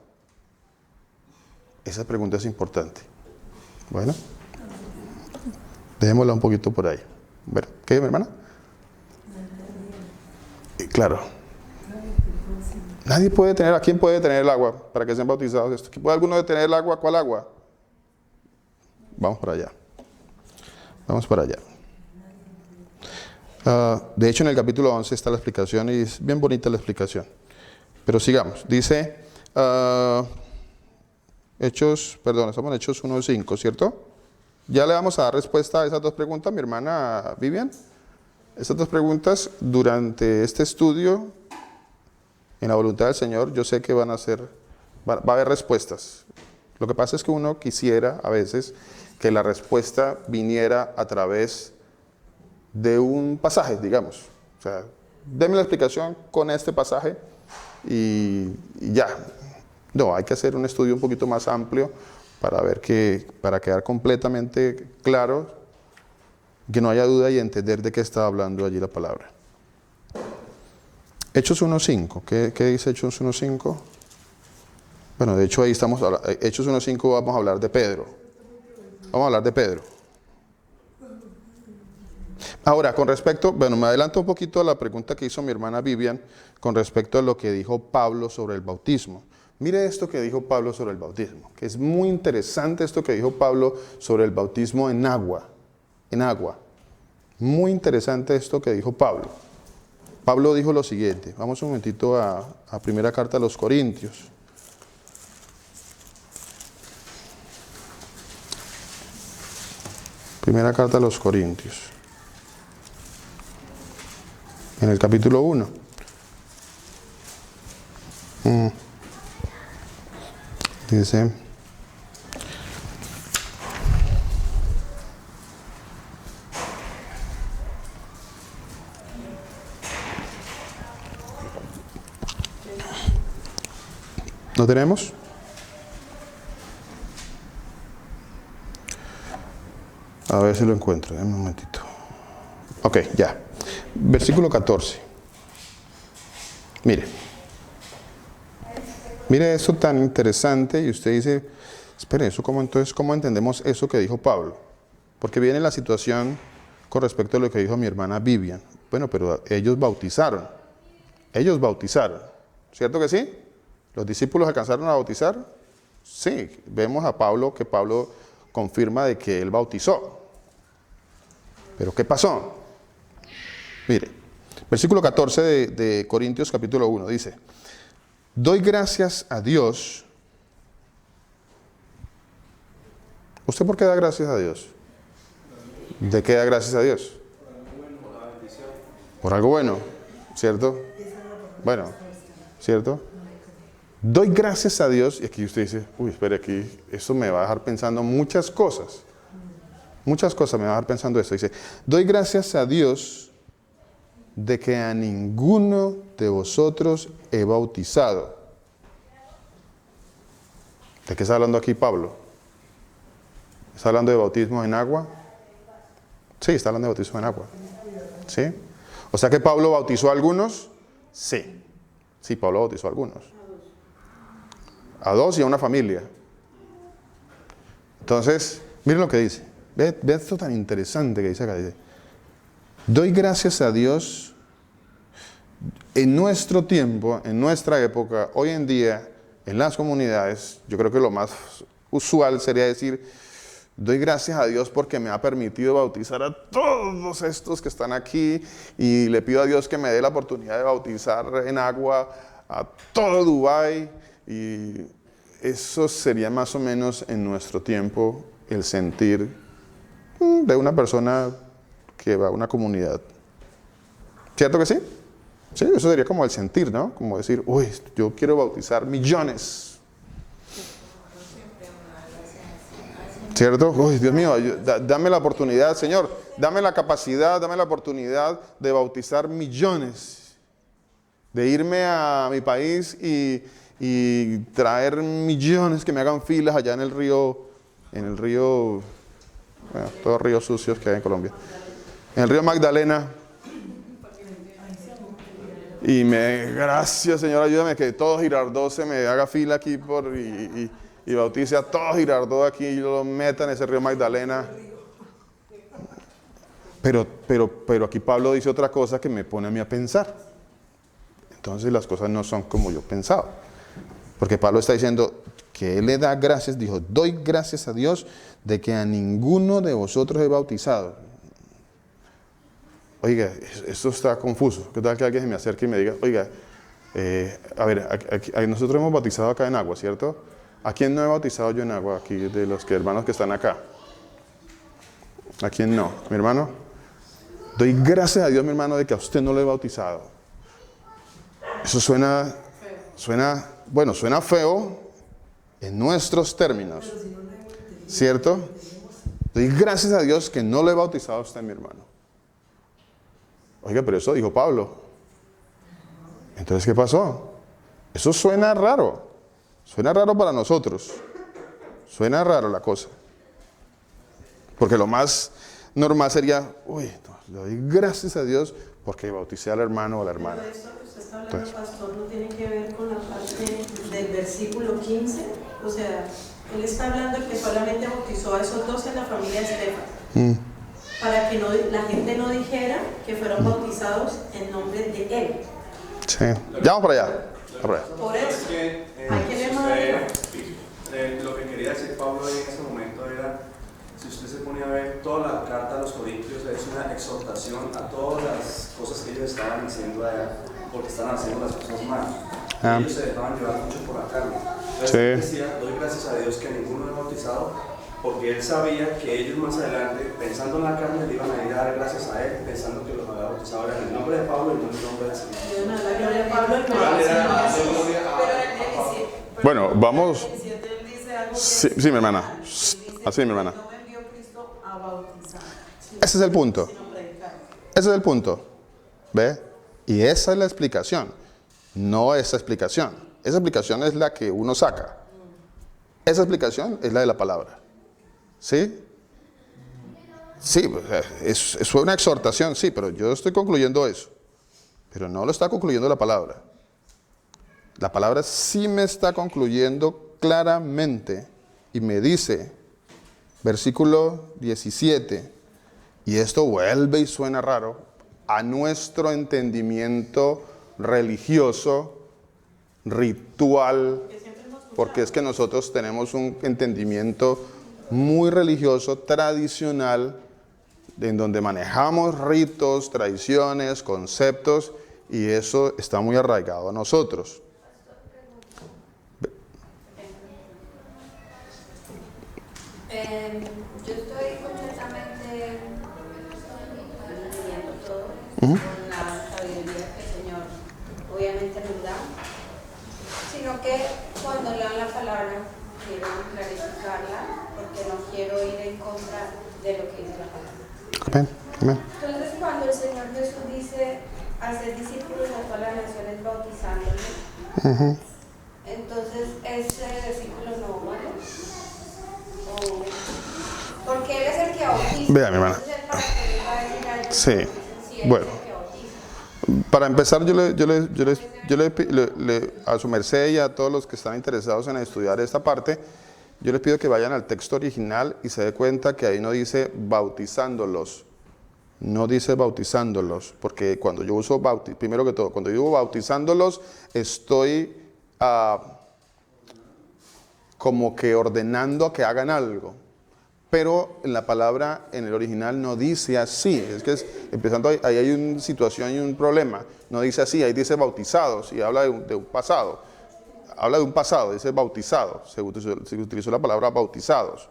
Esa pregunta es importante. Bueno, dejémosla un poquito por ahí. Bueno, ¿qué, mi hermana? Claro. Nadie puede detener. ¿A quién puede detener el agua para que sean bautizados? ¿Puede alguno detener el agua? ¿Cuál agua? Vamos para allá. Vamos para allá. De hecho, en el capítulo 11 está la explicación y es bien bonita la explicación. Pero sigamos. Dice, estamos en Hechos 1:5, ¿cierto? Ya le vamos a dar respuesta a esas dos preguntas, mi hermana Vivian. Estas dos preguntas durante este estudio, en la voluntad del Señor, yo sé que va a haber respuestas. Lo que pasa es que uno quisiera a veces que la respuesta viniera a través de un pasaje, digamos. O sea, déme la explicación con este pasaje y ya. No, hay que hacer un estudio un poquito más amplio para quedar completamente claro, que no haya duda y entender de qué está hablando allí la palabra. Hechos 1:5. ¿Qué dice Hechos 1:5? Bueno, de hecho ahí estamos, Hechos 1:5 vamos a hablar de Pedro. Vamos a hablar de Pedro. Ahora, con respecto, bueno, me adelanto un poquito a la pregunta que hizo mi hermana Vivian con respecto a lo que dijo Pablo sobre el bautismo. Mire esto que dijo Pablo sobre el bautismo, que es muy interesante esto que dijo Pablo sobre el bautismo en agua. En agua. Muy interesante esto que dijo Pablo. Pablo dijo lo siguiente. Vamos un momentito a primera carta a los Corintios. Primera carta a los Corintios. En el capítulo 1. Dice, ¿no tenemos? A ver si lo encuentro, un momentito. Ok, ya. Versículo 14. Mire eso tan interesante y usted dice, espere, ¿cómo entendemos eso que dijo Pablo? Porque viene la situación con respecto a lo que dijo mi hermana Vivian. Bueno, pero ellos bautizaron, ¿cierto que sí? ¿Los discípulos alcanzaron a bautizar? Sí, vemos a Pablo, que Pablo confirma de que él bautizó. ¿Pero qué pasó? Mire, versículo 14 de Corintios capítulo 1 dice, doy gracias a Dios. ¿Usted por qué da gracias a Dios? ¿De qué da gracias a Dios? Por algo bueno, ¿cierto? Bueno, ¿cierto? Doy gracias a Dios, y aquí usted dice, uy, espere, aquí, esto me va a dejar pensando muchas cosas. Muchas cosas me va a dejar pensando esto. Dice, doy gracias a Dios de que a ninguno de vosotros he bautizado. ¿De qué está hablando aquí Pablo? ¿Está hablando de bautismo en agua? Sí, está hablando de bautismo en agua. ¿Sí? O sea que Pablo bautizó a algunos. Sí. Sí, Pablo bautizó a algunos. A dos y a una familia. Entonces, miren lo que dice. Ve esto tan interesante que dice acá. Dice, doy gracias a Dios en nuestro tiempo, en nuestra época, hoy en día, en las comunidades. Yo creo que lo más usual sería decir, doy gracias a Dios porque me ha permitido bautizar a todos estos que están aquí y le pido a Dios que me dé la oportunidad de bautizar en agua a todo Dubái. Y eso sería más o menos en nuestro tiempo el sentir de una persona que va a una comunidad. ¿Cierto que sí? Sí, eso sería como el sentir, ¿no? Como decir, uy, yo quiero bautizar millones. ¿Cierto? Uy, Dios mío, dame la oportunidad, Señor. Dame la capacidad, dame la oportunidad de bautizar millones. De irme a mi país y traer millones que me hagan filas allá en el río, bueno, todos ríos sucios que hay en Colombia. En el río Magdalena. Y gracias, Señor, ayúdame que todo Girardot se me haga fila aquí y bautice a todo Girardot aquí y lo meta en ese río Magdalena. Pero aquí Pablo dice otra cosa que me pone a mí a pensar. Entonces las cosas no son como yo pensaba. Porque Pablo está diciendo que él le da gracias, dijo, doy gracias a Dios de que a ninguno de vosotros he bautizado. Oiga, esto está confuso. ¿Qué tal que alguien se me acerque y me diga, oiga, a ver, nosotros hemos bautizado acá en agua, ¿cierto? ¿A quién no he bautizado yo en agua aquí, de los hermanos que están acá? ¿A quién no? ¿Mi hermano? Doy gracias a Dios, mi hermano, de que a usted no lo he bautizado. Eso suena feo en nuestros términos, ¿cierto? Doy gracias a Dios que no lo he bautizado a usted, mi hermano. Oiga, pero eso dijo Pablo. Entonces, ¿qué pasó? Eso suena raro. Suena raro para nosotros. Suena raro la cosa. Porque lo más normal sería, uy, le doy gracias a Dios porque bauticé al hermano o a la hermana. Pero esto que usted está hablando, pastor, no tiene que ver con la parte del versículo 15. O sea, él está hablando que solamente bautizó a esos 12 en la familia de Estefan. Para que la gente no dijera que fueron bautizados en nombre de él. Sí. Ya vamos para allá. Por eso, hay que leer más arriba. Lo que quería decir Pablo en ese momento era, si usted se pone a ver toda la carta a los Corintios, es una exhortación a todas las cosas que ellos estaban haciendo allá, porque estaban haciendo las cosas mal. Ellos se dejaban llevar mucho por la carne. Entonces él decía, doy gracias a Dios que a ninguno he bautizado, porque él sabía que ellos más adelante, pensando en la carne, le iban a ir a dar gracias a él, pensando que los había bautizado en el nombre de Pablo y no en el nombre del Señor. Dios no la gloria a Pablo y no Bueno, vamos. él dice algo que Sí, mi hermana. Así, mi hermana. no me envió Cristo a bautizar. Ese es el punto. Sino predicar. Ese es el punto. ¿Ve? Y esa es la explicación. No esa explicación. Esa explicación es la que uno saca. Esa explicación es la de la palabra. ¿Sí? Sí, es una exhortación, sí, pero yo estoy concluyendo eso. Pero no lo está concluyendo la palabra. La palabra sí me está concluyendo claramente y me dice, versículo 17, y esto vuelve y suena raro, a nuestro entendimiento religioso, ritual, porque es que nosotros tenemos un entendimiento muy religioso, tradicional, en donde manejamos ritos, tradiciones, conceptos, y eso está muy arraigado a nosotros. Yo estoy completamente leyendo todo con la sabiduría que el Señor obviamente nos da, sino que cuando lean la palabra quiero clarificarla porque no quiero ir en contra de lo que dice la palabra. Amén, amén. Entonces, cuando el Señor Jesús dice hacer discípulos a todas las naciones bautizándolos, entonces ese versículo no vale. Porque él es el que bautiza. Vea, mi hermana. Sí, bueno. Para empezar, yo le a su merced y a todos los que están interesados en estudiar esta parte, yo les pido que vayan al texto original y se dé cuenta que ahí no dice bautizándolos. No dice bautizándolos, porque cuando yo uso primero que todo, cuando yo digo bautizándolos, estoy como que ordenando que hagan algo. Pero en la palabra, en el original, no dice así. Es que empezando ahí hay una situación y un problema. No dice así, ahí dice bautizados y habla de un pasado. Habla de un pasado, dice bautizado. Se utilizó la palabra bautizados.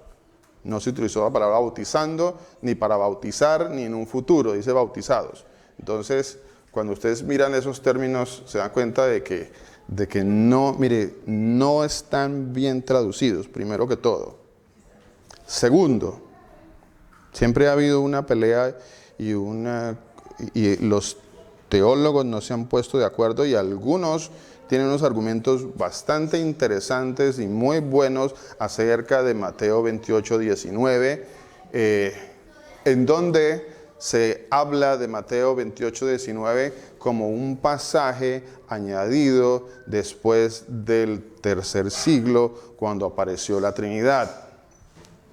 No se utilizó la palabra bautizando, ni para bautizar, ni en un futuro, dice bautizados. Entonces, cuando ustedes miran esos términos, se dan cuenta de que no, mire, no están bien traducidos, primero que todo. Segundo, siempre ha habido una pelea y los teólogos no se han puesto de acuerdo, y algunos tienen unos argumentos bastante interesantes y muy buenos acerca de Mateo 28, 19, en donde se habla de Mateo 28, 19 como un pasaje añadido después del tercer siglo, cuando apareció la Trinidad.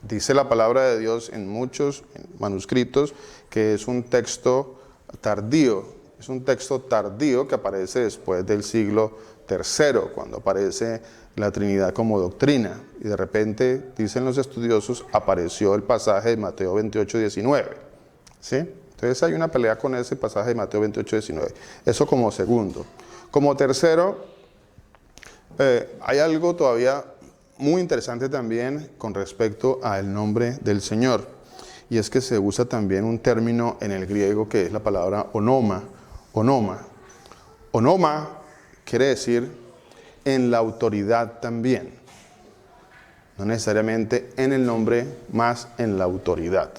Dice la palabra de Dios en muchos manuscritos que es un texto tardío. Es un texto tardío que aparece después del siglo III, cuando aparece la Trinidad como doctrina. Y de repente, dicen los estudiosos, apareció el pasaje de Mateo 28, 19. ¿Sí? Entonces hay una pelea con ese pasaje de Mateo 28, 19. Eso como segundo. Como tercero, hay algo todavía muy interesante también con respecto al nombre del Señor. Y es que se usa también un término en el griego que es la palabra onoma. Onoma. Onoma quiere decir en la autoridad también. No necesariamente en el nombre, más en la autoridad.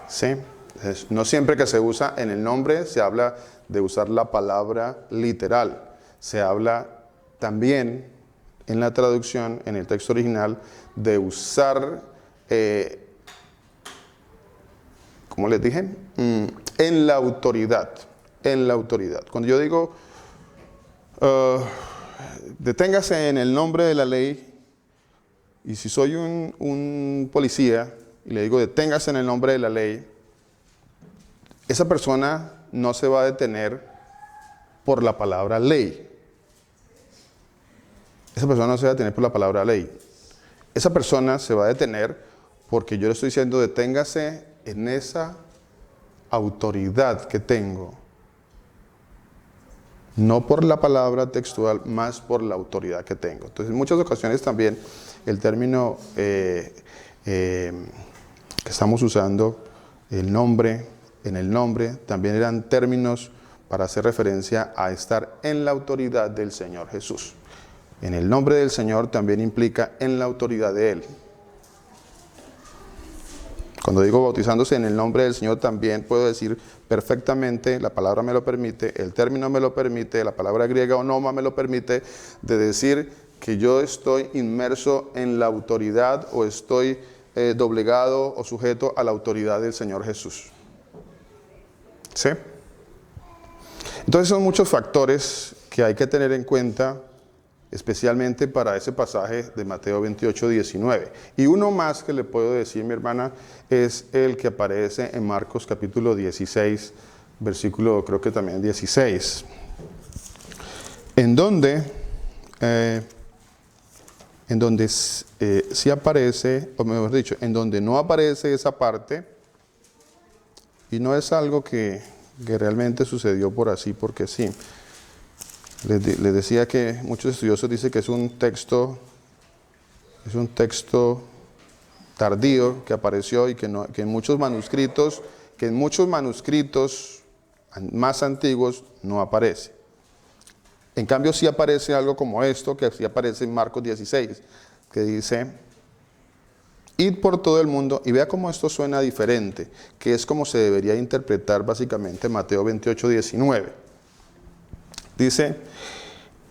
¿Sí? Entonces, no siempre que se usa en el nombre se habla de usar la palabra literal. Se habla también en la traducción, en el texto original, de usar, ¿cómo les dije? En la autoridad. En la autoridad. Cuando yo digo, deténgase en el nombre de la ley, y si soy un policía y le digo deténgase en el nombre de la ley, esa persona no se va a detener por la palabra ley. Esa persona no se va a detener por la palabra ley. Esa persona se va a detener porque yo le estoy diciendo deténgase en esa autoridad que tengo. No por la palabra textual, más por la autoridad que tengo. Entonces, en muchas ocasiones también el término que estamos usando, el nombre, en el nombre, también eran términos para hacer referencia a estar en la autoridad del Señor Jesús. En el nombre del Señor también implica en la autoridad de Él. Cuando digo bautizándose en el nombre del Señor, también puedo decir perfectamente, la palabra me lo permite, el término me lo permite, la palabra griega onoma me lo permite, de decir que yo estoy inmerso en la autoridad o estoy doblegado o sujeto a la autoridad del Señor Jesús. ¿Sí? Entonces son muchos factores que hay que tener en cuenta, especialmente para ese pasaje de Mateo 28, 19. Y uno más que le puedo decir, mi hermana, es el que aparece en Marcos capítulo 16, versículo creo que también 16, en donde sí aparece, o mejor dicho, en donde no aparece esa parte, y no es algo que realmente sucedió por así, porque sí. Les decía que muchos estudiosos dicen que es un texto tardío que apareció y que en muchos manuscritos más antiguos no aparece. En cambio sí aparece algo como esto, que sí aparece en Marcos 16, que dice: id por todo el mundo, y vea cómo esto suena diferente, que es como se debería interpretar básicamente Mateo 28, 19. Dice,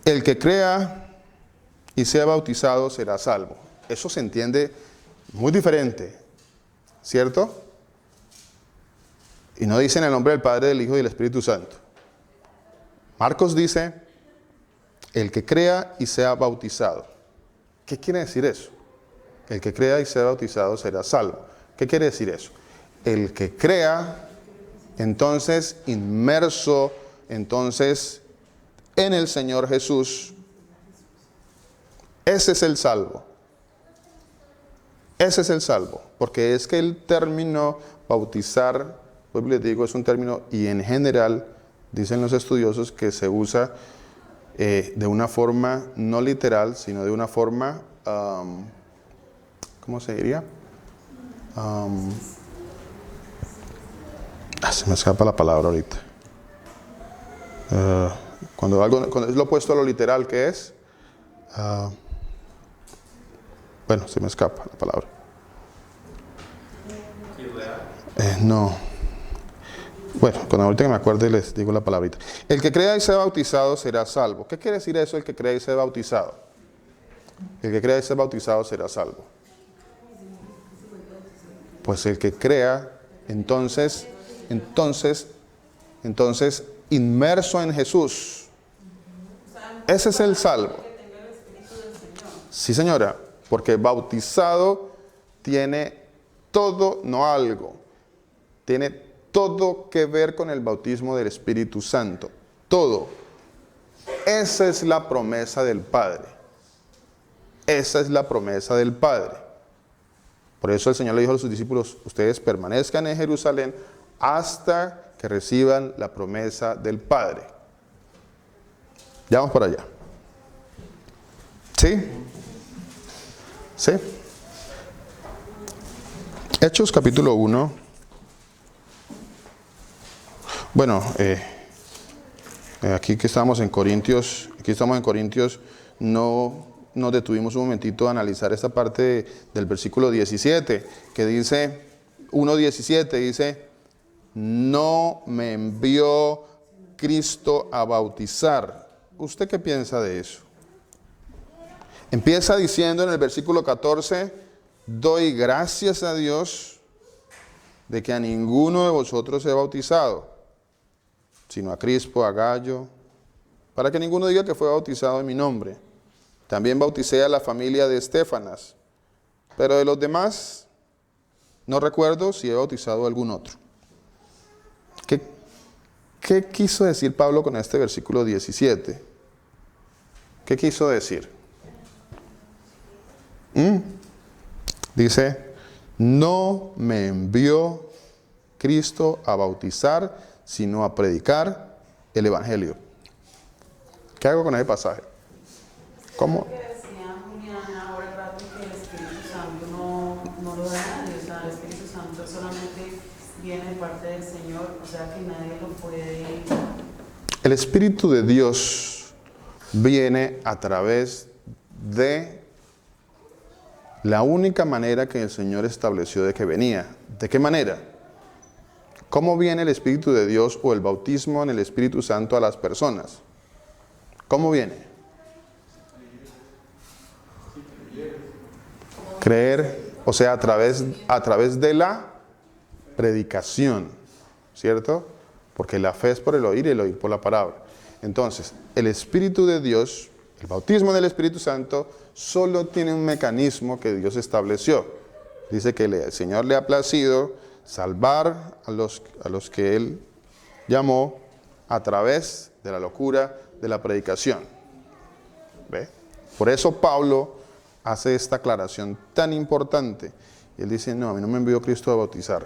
el que crea y sea bautizado será salvo. Eso se entiende muy diferente, ¿cierto? Y no dice en el nombre del Padre, del Hijo y del Espíritu Santo. Marcos dice, el que crea y sea bautizado. ¿Qué quiere decir eso? El que crea y sea bautizado será salvo. ¿Qué quiere decir eso? El que crea, entonces inmerso, entonces en el Señor Jesús, ese es el salvo. Ese es el salvo, porque es que el término bautizar, pues les digo, es un término, y en general, dicen los estudiosos, que se usa de una forma no literal, sino de una forma, ¿cómo se diría? Se me escapa la palabra ahorita. Cuando es lo opuesto a lo literal, ¿qué es? Bueno, se me escapa la palabra. No. Bueno, cuando ahorita que me acuerde les digo la palabrita. El que crea y sea bautizado será salvo. ¿Qué quiere decir eso, el que crea y sea bautizado? El que crea y sea bautizado será salvo. Pues el que crea, entonces, inmerso en Jesús. Ese es el salvo. Sí, señora, porque bautizado tiene todo, no algo. Tiene todo que ver con el bautismo del Espíritu Santo. Todo. Esa es la promesa del Padre. Esa es la promesa del Padre. Por eso el Señor le dijo a sus discípulos, ustedes permanezcan en Jerusalén hasta que reciban la promesa del Padre. Ya vamos para allá. ¿Sí? ¿Sí? Hechos capítulo 1. Bueno, aquí que estamos en Corintios, no nos detuvimos un momentito a analizar esta parte del versículo 17, que dice, 1:17, dice, no me envió Cristo a bautizar. ¿Usted qué piensa de eso? Empieza diciendo en el versículo 14, doy gracias a Dios de que a ninguno de vosotros he bautizado, sino a Crispo, a Gallo, para que ninguno diga que fue bautizado en mi nombre. También bauticé a la familia de Estéfanas, pero de los demás no recuerdo si he bautizado a algún otro. ¿Qué quiso decir Pablo con este versículo 17? ¿Qué quiso decir? Dice, no me envió Cristo a bautizar, sino a predicar el Evangelio. ¿Qué hago con ese pasaje? ¿Cómo? Decía Juliana ahora el rato que el Espíritu Santo no lo da a nadie, o sea, el Espíritu Santo solamente viene de parte del Señor, o sea que nadie lo puede. El Espíritu de Dios viene a través de la única manera que el Señor estableció de que venía. ¿De qué manera? ¿Cómo viene el Espíritu de Dios o el bautismo en el Espíritu Santo a las personas? ¿Cómo viene? Creer, o sea, a través de la predicación, ¿cierto? Porque la fe es por el oír y el oír por la palabra. Entonces, el Espíritu de Dios, el bautismo del Espíritu Santo, solo tiene un mecanismo que Dios estableció. Dice que el Señor le ha placido salvar a los que Él llamó a través de la locura de la predicación. ¿Ve? Por eso Pablo hace esta aclaración tan importante. Y él dice, no, a mí no me envió Cristo a bautizar.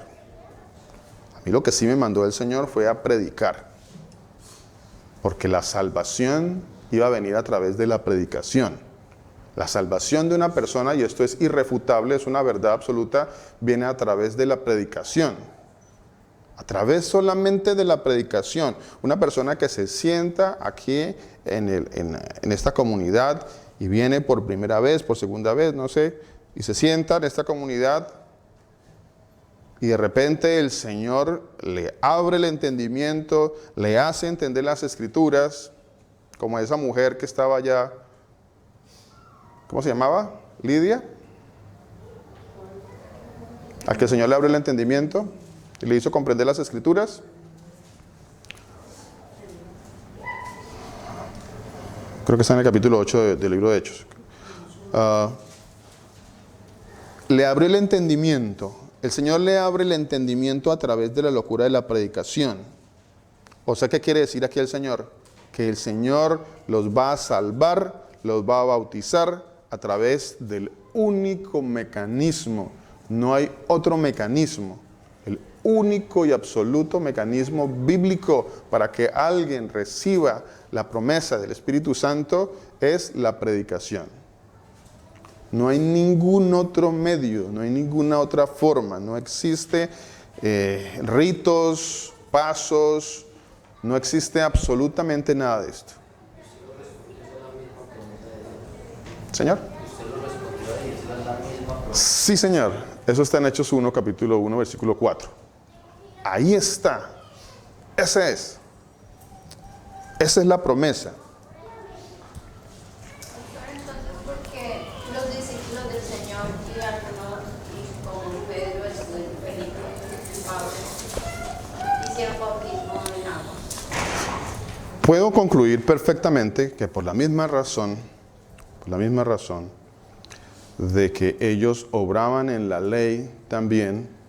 A mí lo que sí me mandó el Señor fue a predicar. Porque la salvación iba a venir a través de la predicación. La salvación de una persona, y esto es irrefutable, es una verdad absoluta, viene a través de la predicación. A través solamente de la predicación. Una persona que se sienta aquí en esta comunidad y viene por primera vez, por segunda vez, no sé, y se sienta en esta comunidad y de repente el Señor le abre el entendimiento, le hace entender las Escrituras, como a esa mujer que estaba allá. ¿Cómo se llamaba? ¿Lidia? Al que el Señor le abrió el entendimiento y le hizo comprender las Escrituras. Creo que está en el capítulo 8 del libro de Hechos. Le abrió el entendimiento. El Señor le abre el entendimiento a través de la locura de la predicación. O sea, ¿qué quiere decir aquí el Señor? Que el Señor los va a salvar, los va a bautizar a través del único mecanismo. No hay otro mecanismo. El único y absoluto mecanismo bíblico para que alguien reciba la promesa del Espíritu Santo es la predicación. No hay ningún otro medio, no hay ninguna otra forma. No existe ritos, pasos, no existe absolutamente nada de esto. ¿Señor? Sí, Señor. Eso está en Hechos 1, capítulo 1, versículo 4. Ahí está. Esa es la promesa. Entonces, porque los discípulos del Señor y algunos, y como Pedro, Felipe y Pablo, hicieron bautismo en agua? Puedo concluir perfectamente que por la misma razón de que ellos obraban en la ley también,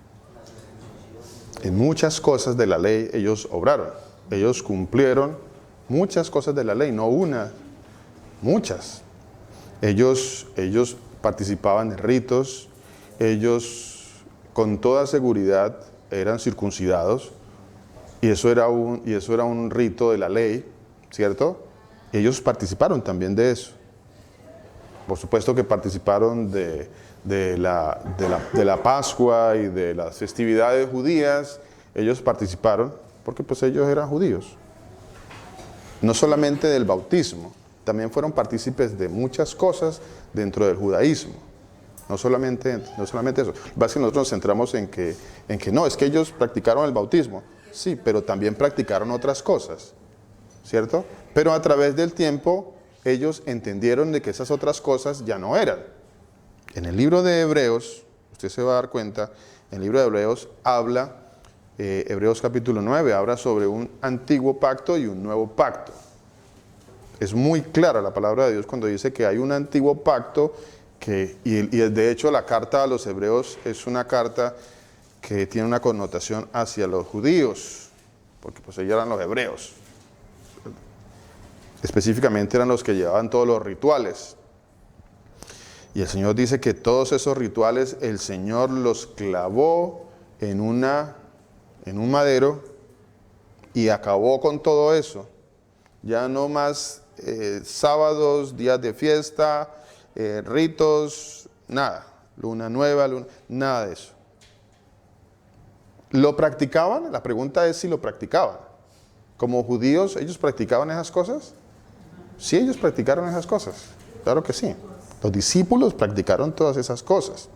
en muchas cosas de la ley ellos obraron. Ellos cumplieron muchas cosas de la ley, no una, muchas. Ellos participaban de ritos, ellos con toda seguridad eran circuncidados, y eso era un rito de la ley, ¿cierto? Ellos participaron también de eso. Por supuesto que participaron de la Pascua y de las festividades judías. Ellos participaron porque pues ellos eran judíos. No solamente del bautismo, también fueron partícipes de muchas cosas dentro del judaísmo. No solamente eso. Lo que pasa es que nosotros nos centramos en que no, es que ellos practicaron el bautismo. Sí, pero también practicaron otras cosas, ¿cierto? Pero a través del tiempo ellos entendieron de que esas otras cosas ya no eran. En el libro de Hebreos, usted se va a dar cuenta, en el libro de Hebreos habla, Hebreos capítulo 9, habla sobre un antiguo pacto y un nuevo pacto. Es muy clara la palabra de Dios cuando dice que hay un antiguo pacto, y de hecho la carta a los Hebreos es una carta que tiene una connotación hacia los judíos, porque pues ellos eran los hebreos. Específicamente eran los que llevaban todos los rituales. Y el Señor dice que todos esos rituales el Señor los clavó en un madero y acabó con todo eso. Ya no más sábados, días de fiesta, ritos, nada. Luna nueva, nada de eso. ¿Lo practicaban? La pregunta es si lo practicaban. Como judíos, ¿ellos practicaban esas cosas? Sí, ellos practicaron esas cosas. Claro que sí. Los discípulos practicaron todas esas cosas.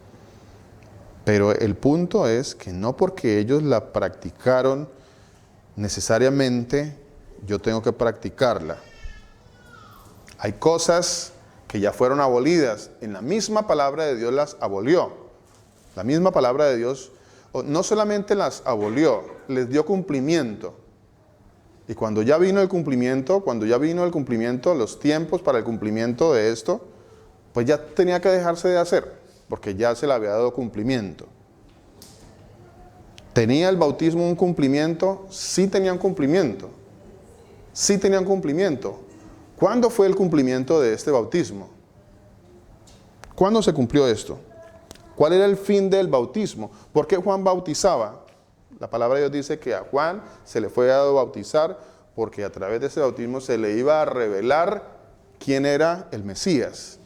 Pero el punto es que no porque ellos la practicaron, necesariamente yo tengo que practicarla. Hay cosas que ya fueron abolidas. En la misma palabra de Dios las abolió. La misma palabra de Dios no solamente las abolió, les dio cumplimiento. Y cuando ya vino el cumplimiento, los tiempos para el cumplimiento de esto, pues ya tenía que dejarse de hacer, porque ya se le había dado cumplimiento. ¿Tenía el bautismo un cumplimiento? Sí tenía un cumplimiento. Sí tenía un cumplimiento. ¿Cuándo fue el cumplimiento de este bautismo? ¿Cuándo se cumplió esto? ¿Cuál era el fin del bautismo? ¿Por qué Juan bautizaba? La palabra de Dios dice que a Juan se le fue dado bautizar porque a través de ese bautismo se le iba a revelar quién era el Mesías.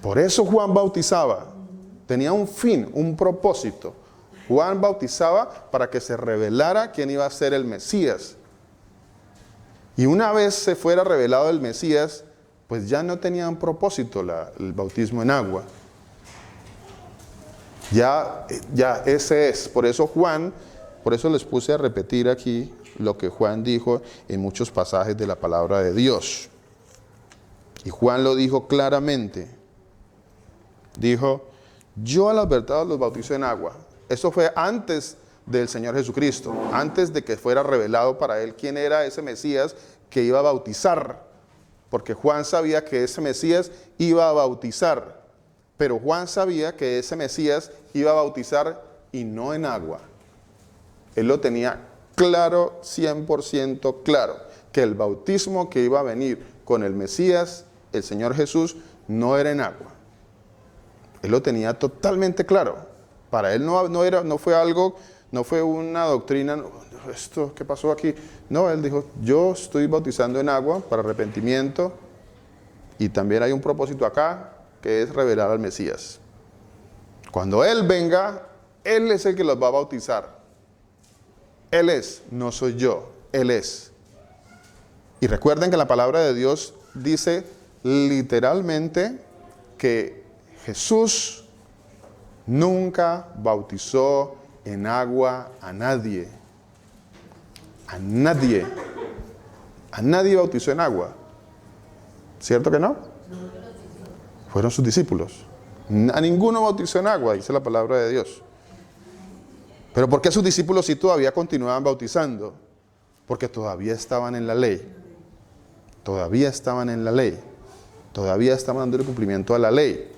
Por eso Juan bautizaba. Tenía un fin, un propósito. Juan bautizaba para que se revelara quién iba a ser el Mesías. Y una vez se fuera revelado el Mesías, pues ya no tenía un propósito el bautismo en agua. Ya ese es. Por eso les puse a repetir aquí lo que Juan dijo en muchos pasajes de la palabra de Dios. Y Juan lo dijo claramente. Dijo, yo a las verdades los bautizo en agua. Eso fue antes del Señor Jesucristo, antes de que fuera revelado para él quién era ese Mesías que iba a bautizar. Porque Juan sabía que ese Mesías iba a bautizar. Pero Juan sabía que ese Mesías iba a bautizar y no en agua. Él lo tenía claro, 100% claro, que el bautismo que iba a venir con el Mesías, el Señor Jesús, no era en agua. Él lo tenía totalmente claro. Para él no fue una doctrina, esto, ¿qué pasó aquí? No, él dijo, yo estoy bautizando en agua para arrepentimiento y también hay un propósito acá, que es revelar al Mesías. Cuando Él venga, Él es el que los va a bautizar. Él es, no soy yo, Él es. Y recuerden que la palabra de Dios dice literalmente que Jesús nunca bautizó en agua a nadie. A nadie. A nadie bautizó en agua. ¿Cierto que no? Fueron sus discípulos. A ninguno bautizó en agua, dice la palabra de Dios. ¿Pero por qué sus discípulos sí todavía continuaban bautizando? Porque todavía estaban en la ley. Todavía estaban en la ley. Todavía estaban dando cumplimiento a la ley.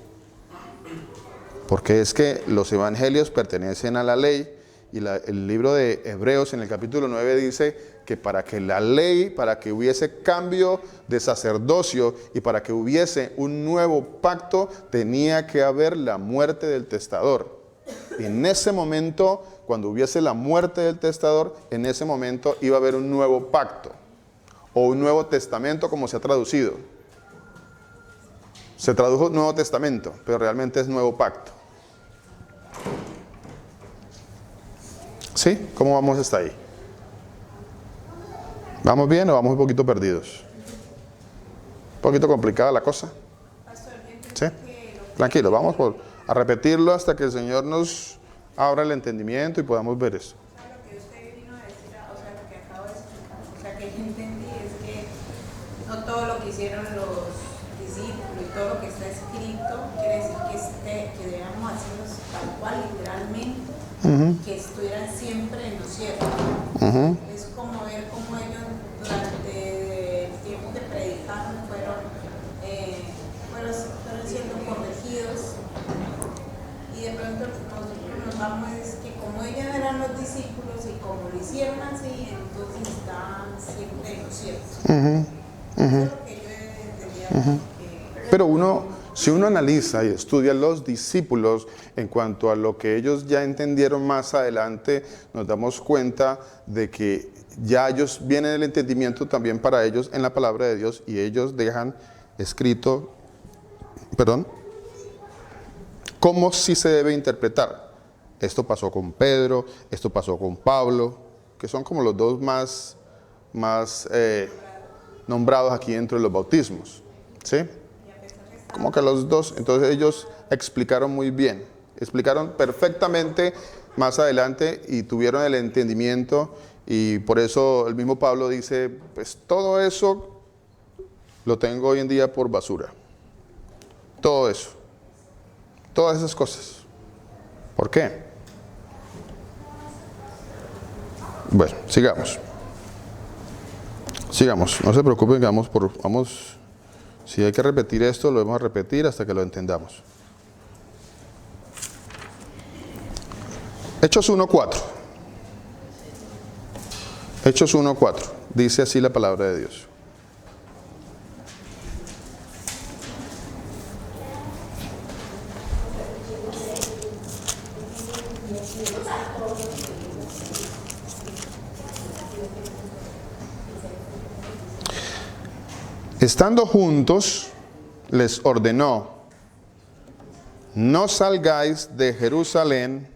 Porque es que los evangelios pertenecen a la ley y el libro de Hebreos en el capítulo 9 dice que para que la ley, para que hubiese cambio de sacerdocio y para que hubiese un nuevo pacto, tenía que haber la muerte del testador. Y en ese momento, cuando hubiese la muerte del testador, en ese momento iba a haber un nuevo pacto o un nuevo testamento, como se ha traducido. Se tradujo Nuevo Testamento, pero realmente es nuevo pacto. ¿Sí? ¿Cómo vamos hasta ahí? ¿Vamos bien o vamos un poquito perdidos? ¿Un poquito complicada la cosa? ¿Sí? Tranquilo, vamos a repetirlo hasta que el Señor nos abra el entendimiento y podamos ver eso. Lo que usted vino a decir, o sea, lo que acabo de explicar, o sea, que yo entendí es que no todo lo que hicieron los discípulos y todo lo que está escrito quiere decir que debamos hacerlos tal cual, literalmente, que estuvieran siempre en lo cierto. Es como ver cómo ellos durante el tiempo que predicaron fueron siendo corregidos, y de pronto nosotros nos vamos es que como ellos eran los discípulos y como lo hicieron así, entonces estaban siempre en lo cierto. Eso es lo que yo entendía. Pero si uno analiza y estudia los discípulos en cuanto a lo que ellos ya entendieron más adelante, nos damos cuenta de que ya ellos viene el entendimiento también para ellos en la palabra de Dios, y ellos dejan escrito, cómo sí se debe interpretar. Esto pasó con Pedro, esto pasó con Pablo, que son como los dos más nombrados aquí dentro de los bautismos, ¿sí? Como que los dos, entonces ellos explicaron muy bien, explicaron perfectamente más adelante y tuvieron el entendimiento, y por eso el mismo Pablo dice, pues todo eso lo tengo hoy en día por basura. Todo eso, todas esas cosas. ¿Por qué? Bueno, sigamos, no se preocupen, vamos. Si hay que repetir esto, lo vamos a repetir hasta que lo entendamos. Hechos 1:4. Hechos 1:4. Dice así la palabra de Dios. Estando juntos, les ordenó: no salgáis de Jerusalén,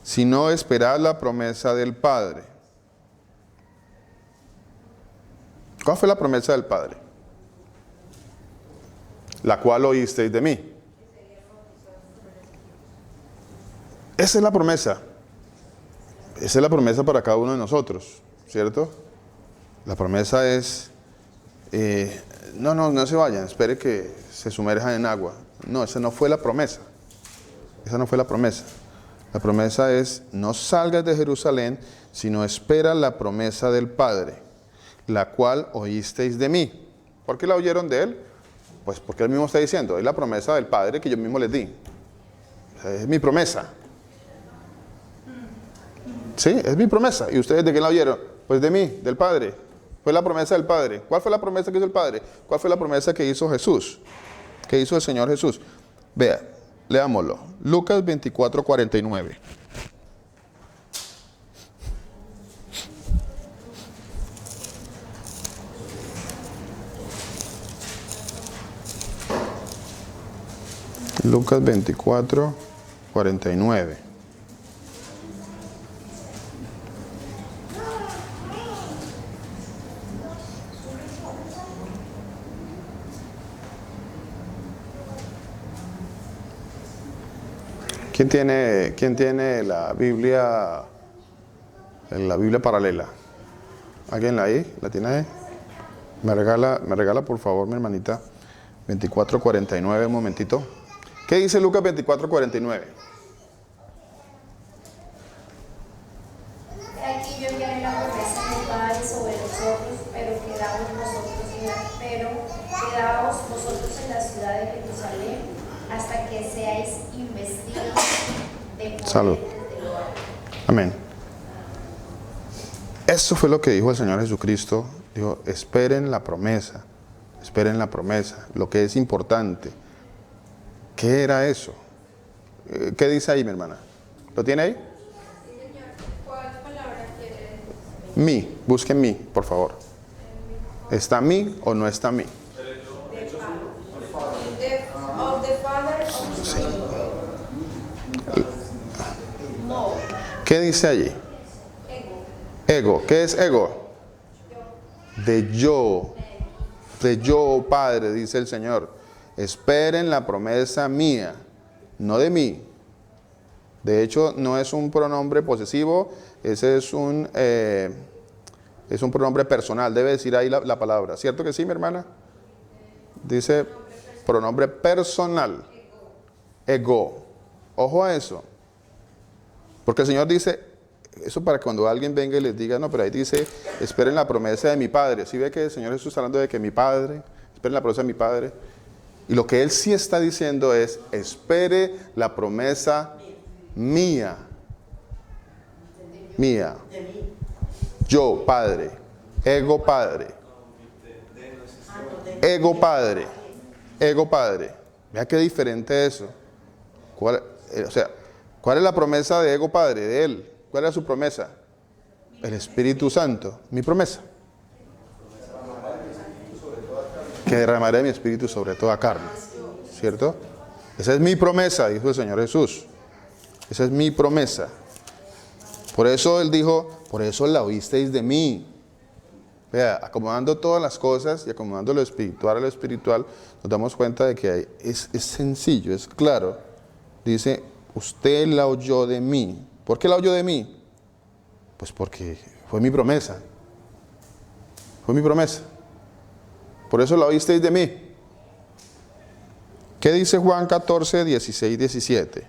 sino esperad la promesa del Padre. ¿Cuál fue la promesa del Padre? La cual oísteis de mí. Esa es la promesa. Esa es la promesa para cada uno de nosotros, ¿cierto? La promesa es, no se vayan, espere que se sumerjan en agua. No, esa no fue la promesa. Esa no fue la promesa. La promesa es, no salgas de Jerusalén, sino espera la promesa del Padre, la cual oísteis de mí. ¿Por qué la oyeron de él? Pues porque él mismo está diciendo, es la promesa del Padre que yo mismo les di. O sea, es mi promesa. Sí, es mi promesa. ¿Y ustedes de qué la oyeron? Pues de mí, del Padre. Fue la promesa del Padre. ¿Cuál fue la promesa que hizo el Padre? ¿Cuál fue la promesa que hizo Jesús? ¿Qué hizo el Señor Jesús? Vea, leámoslo. Lucas 24:49. Lucas 24:49. ¿Quién tiene la Biblia paralela? ¿Alguien la ahí? ¿La tiene ahí? Me regala por favor, mi hermanita, 24:49, un momentito. ¿Qué dice Lucas 24:49? Aquí yo enviaré la promesa de mi Padre sobre nosotros, pero quedaos vosotros en la ciudad de Jerusalén hasta que seáis investidos de poder Salud. desde lo alto. Amén. Eso fue lo que dijo el Señor Jesucristo. Dijo, esperen la promesa, lo que es importante. ¿Qué era eso? ¿Qué dice ahí, mi hermana? ¿Lo tiene ahí? Sí, señor. ¿Cuál palabra quiere decir? Mi, busquen mi, por favor. ¿Está mi o no está mi? Of the Father of the Son. No. ¿Qué dice allí? Ego. ¿Qué es ego? De yo, Padre, dice el Señor. Esperen la promesa mía, no de mí. De hecho, no es un pronombre posesivo, ese es un pronombre personal. Debe decir ahí la palabra. ¿Cierto que sí, mi hermana? Dice pronombre personal. Ego. Ojo a eso. Porque el Señor dice, eso para cuando alguien venga y les diga, no, pero ahí dice, esperen la promesa de mi Padre. ¿Sí ve que el Señor Jesús está hablando de que mi Padre, esperen la promesa de mi Padre? Y lo que Él sí está diciendo es, espere la promesa mía. Mía. Yo, Padre. Ego, Padre. Ego, Padre. Ego, Padre. Vea qué diferente es eso. ¿Cuál es la promesa de Ego, Padre? De Él. ¿Cuál era su promesa? El Espíritu Santo. Mi promesa. Que derramaré mi Espíritu sobre toda carne. ¿Cierto? Esa es mi promesa, dijo el Señor Jesús. Esa es mi promesa. Por eso Él dijo, por eso la oísteis de mí. Vea, acomodando todas las cosas y acomodando lo espiritual a lo espiritual, nos damos cuenta de que es sencillo, es claro. Dice, usted la oyó de mí. ¿Por qué la oyó de mí? Pues porque fue mi promesa. Fue mi promesa. Por eso la oísteis de mí. ¿Qué dice Juan 14, 16, 17?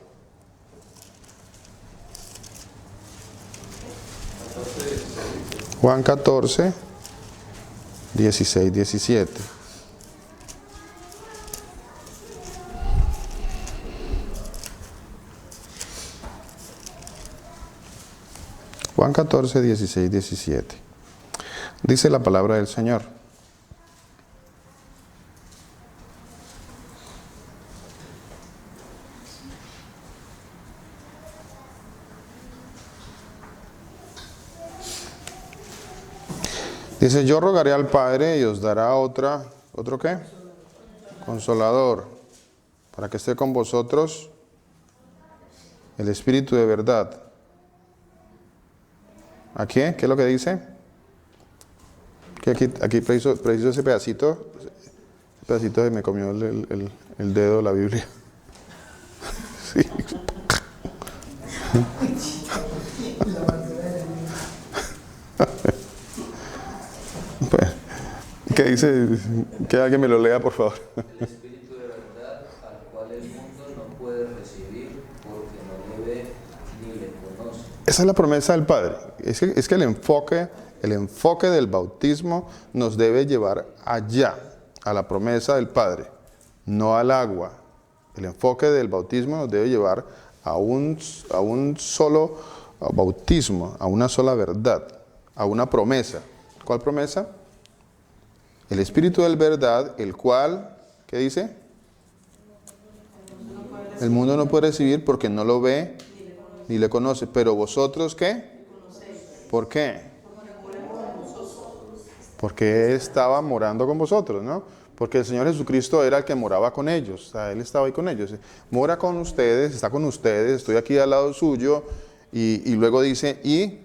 Juan 14, 16, 17. Juan 14, 16, 17. Dice la palabra del Señor. Dice, yo rogaré al Padre y os dará ¿otro qué? Consolador, para que esté con vosotros el Espíritu de verdad. ¿A quién? ¿Qué es lo que dice? Que aquí preciso ese pedacito que me comió el dedo la Biblia. Sí. Pues, ¿qué dice? Que alguien me lo lea, por favor. El Espíritu de verdad, al cual el mundo no puede recibir porque no le ve ni le conoce. Esa es la promesa del Padre. Es que el enfoque del bautismo nos debe llevar allá, a la promesa del Padre, no al agua. El enfoque del bautismo nos debe llevar a un solo bautismo, a una sola verdad, a una promesa. ¿Cuál promesa? El Espíritu de verdad, el cual, ¿qué dice? El mundo no puede recibir porque no lo ve ni le conoce. Pero vosotros, ¿qué? ¿Por qué? Porque estaba morando con vosotros, ¿no? Porque el Señor Jesucristo era el que moraba con ellos. O sea, Él estaba ahí con ellos. Mora con ustedes, está con ustedes, estoy aquí al lado suyo. Y luego dice, y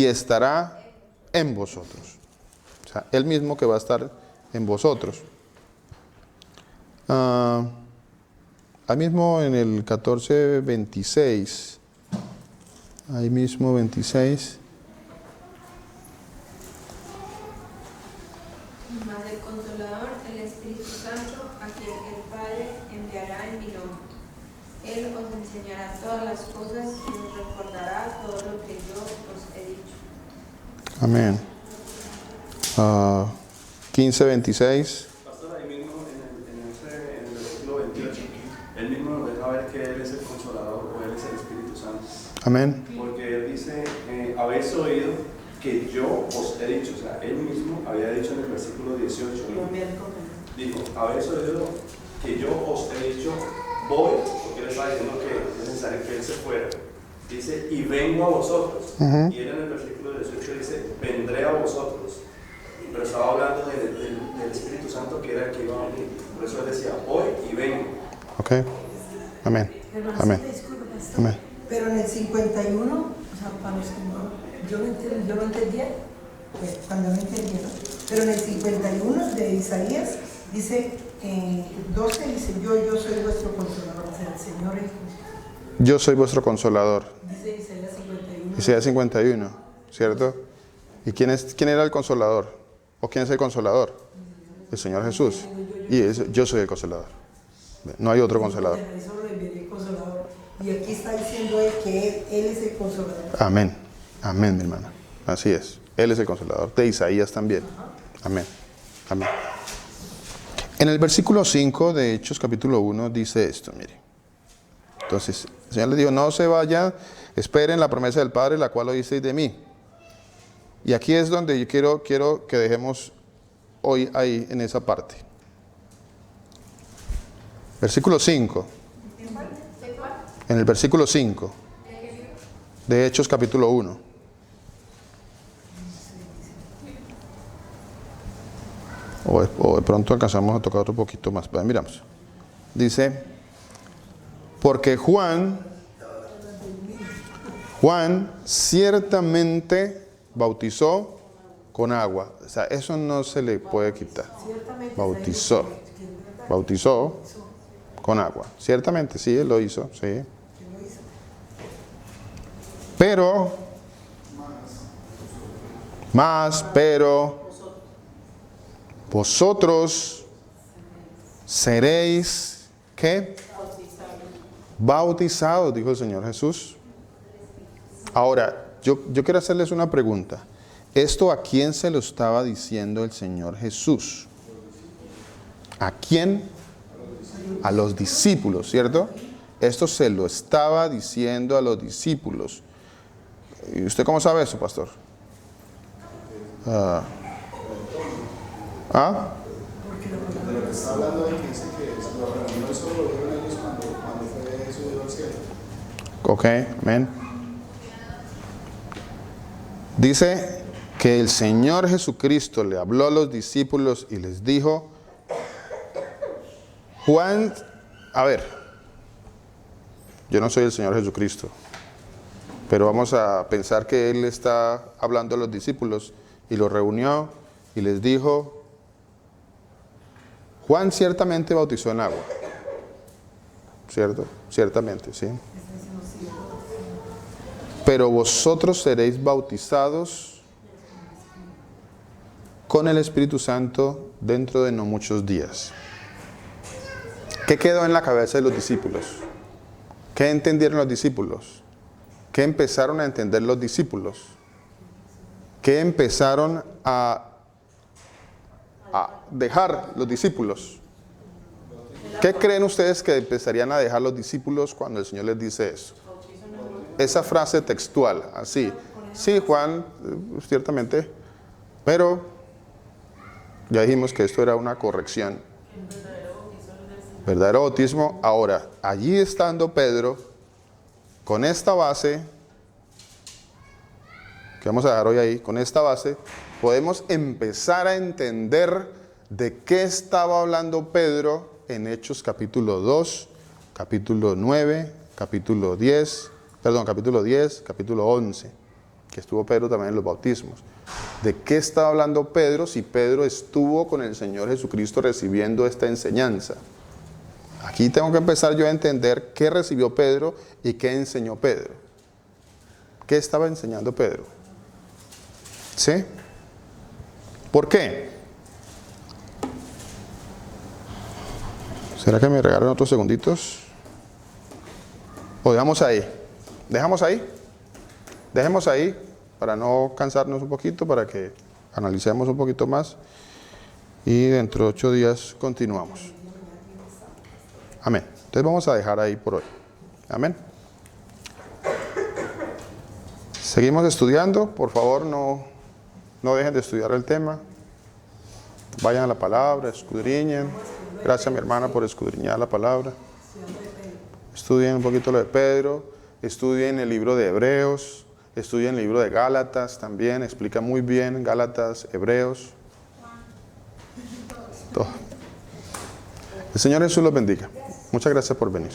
estará en vosotros. O sea, Él mismo que va a estar en vosotros. ahí mismo en el 14:26, ahí mismo 26. Mas el Consolador, el Espíritu Santo, a quien el Padre enviará en mi nombre. Él os enseñará todas las cosas y os recordará todo lo que yo os he dicho. Amén. 15:26. Pastor, ahí mismo en el versículo 28, él mismo nos deja ver que Él es el Consolador o Él es el Espíritu Santo. Amén. Porque Él dice, habéis oído que yo os he dicho, o sea, Él mismo había dicho en el versículo 18, dijo, habéis oído que yo os he dicho, voy, porque Él estaba diciendo que es necesario que Él se fuera. Dice, y vengo a vosotros. Y Él en el versículo 18 dice, vendré a vosotros. Pero estaba hablando del Espíritu Santo que era el que iba a venir. Por eso Él decía, voy y vengo. Ok. Amén. Amén. Amén. Pero en el 51, o sea, para los que yo lo entendía, pues cuando no entendía, ¿no? Pero en el 51 de Isaías dice, 12 dice, yo soy vuestro consolador, o sea, el Señor es. Yo soy vuestro consolador. Dice Isaías 51. Isaías 51, ¿cierto? ¿Y quién era el consolador? ¿O quién es el consolador? El Señor Jesús. Y yo soy el consolador. No hay otro consolador. Y aquí está diciendo él que él es el consolador. Amén. Amén, mi hermana. Así es. Él es el consolador. De Isaías también. Amén. Amén. En el versículo 5 de Hechos capítulo 1 dice esto, mire. Entonces, el Señor les dijo, no se vayan, esperen la promesa del Padre, la cual oísteis de mí. Y aquí es donde yo quiero que dejemos hoy ahí en esa parte. Versículo 5. En el versículo 5 de Hechos capítulo 1. O de pronto alcanzamos a tocar otro poquito más. Miramos. Dice, porque Juan ciertamente bautizó con agua. O sea, eso no se le puede quitar. Bautizó con agua. Ciertamente, sí, él lo hizo, sí. Pero vosotros seréis, ¿qué? Bautizados, dijo el Señor Jesús. Ahora, yo quiero hacerles una pregunta. ¿Esto a quién se lo estaba diciendo el Señor Jesús? ¿A quién? A los discípulos, ¿cierto? Esto se lo estaba diciendo a los discípulos. ¿Y usted cómo sabe eso, pastor? Porque de lo que está hablando de que dice que lo reunió, eso lo vieron ellos cuando fue subido al cielo. Ok, amén. Dice que el Señor Jesucristo le habló a los discípulos y les dijo, Juan, a ver, yo no soy el Señor Jesucristo, pero vamos a pensar que Él está hablando a los discípulos y los reunió y les dijo, Juan ciertamente bautizó en agua, ¿cierto? Ciertamente, sí. Pero vosotros seréis bautizados con el Espíritu Santo dentro de no muchos días. ¿Qué quedó en la cabeza de los discípulos? ¿Qué entendieron los discípulos? ¿Qué empezaron a entender los discípulos? ¿Qué empezaron a dejar los discípulos? ¿Qué creen ustedes que empezarían a dejar los discípulos cuando el Señor les dice eso? Esa frase textual, así. Sí, Juan, ciertamente, pero ya dijimos que esto era una corrección. Verdadero bautismo. Ahora, allí estando Pedro, con esta base, que vamos a dejar hoy ahí, con esta base, podemos empezar a entender de qué estaba hablando Pedro en Hechos capítulo 2, capítulo 9, capítulo 10, capítulo 11, que estuvo Pedro también en los bautismos. ¿De qué estaba hablando Pedro si Pedro estuvo con el Señor Jesucristo recibiendo esta enseñanza? Aquí tengo que empezar yo a entender qué recibió Pedro y qué enseñó Pedro. ¿Qué estaba enseñando Pedro? ¿Sí? ¿Por qué? ¿Será que me regalan otros segunditos? ¿O dejamos ahí? ¿Dejamos ahí? Dejemos ahí para no cansarnos un poquito, para que analicemos un poquito más. Y dentro de 8 días continuamos. Amén. Entonces vamos a dejar ahí por hoy. Amén. Seguimos estudiando. Por favor, no dejen de estudiar el tema. Vayan a la palabra, escudriñen. Gracias a mi hermana por escudriñar la palabra. Estudien un poquito lo de Pedro. Estudien el libro de Hebreos. Estudien el libro de Gálatas también. Explica muy bien Gálatas, Hebreos. Todo. El Señor Jesús los bendiga. Muchas gracias por venir.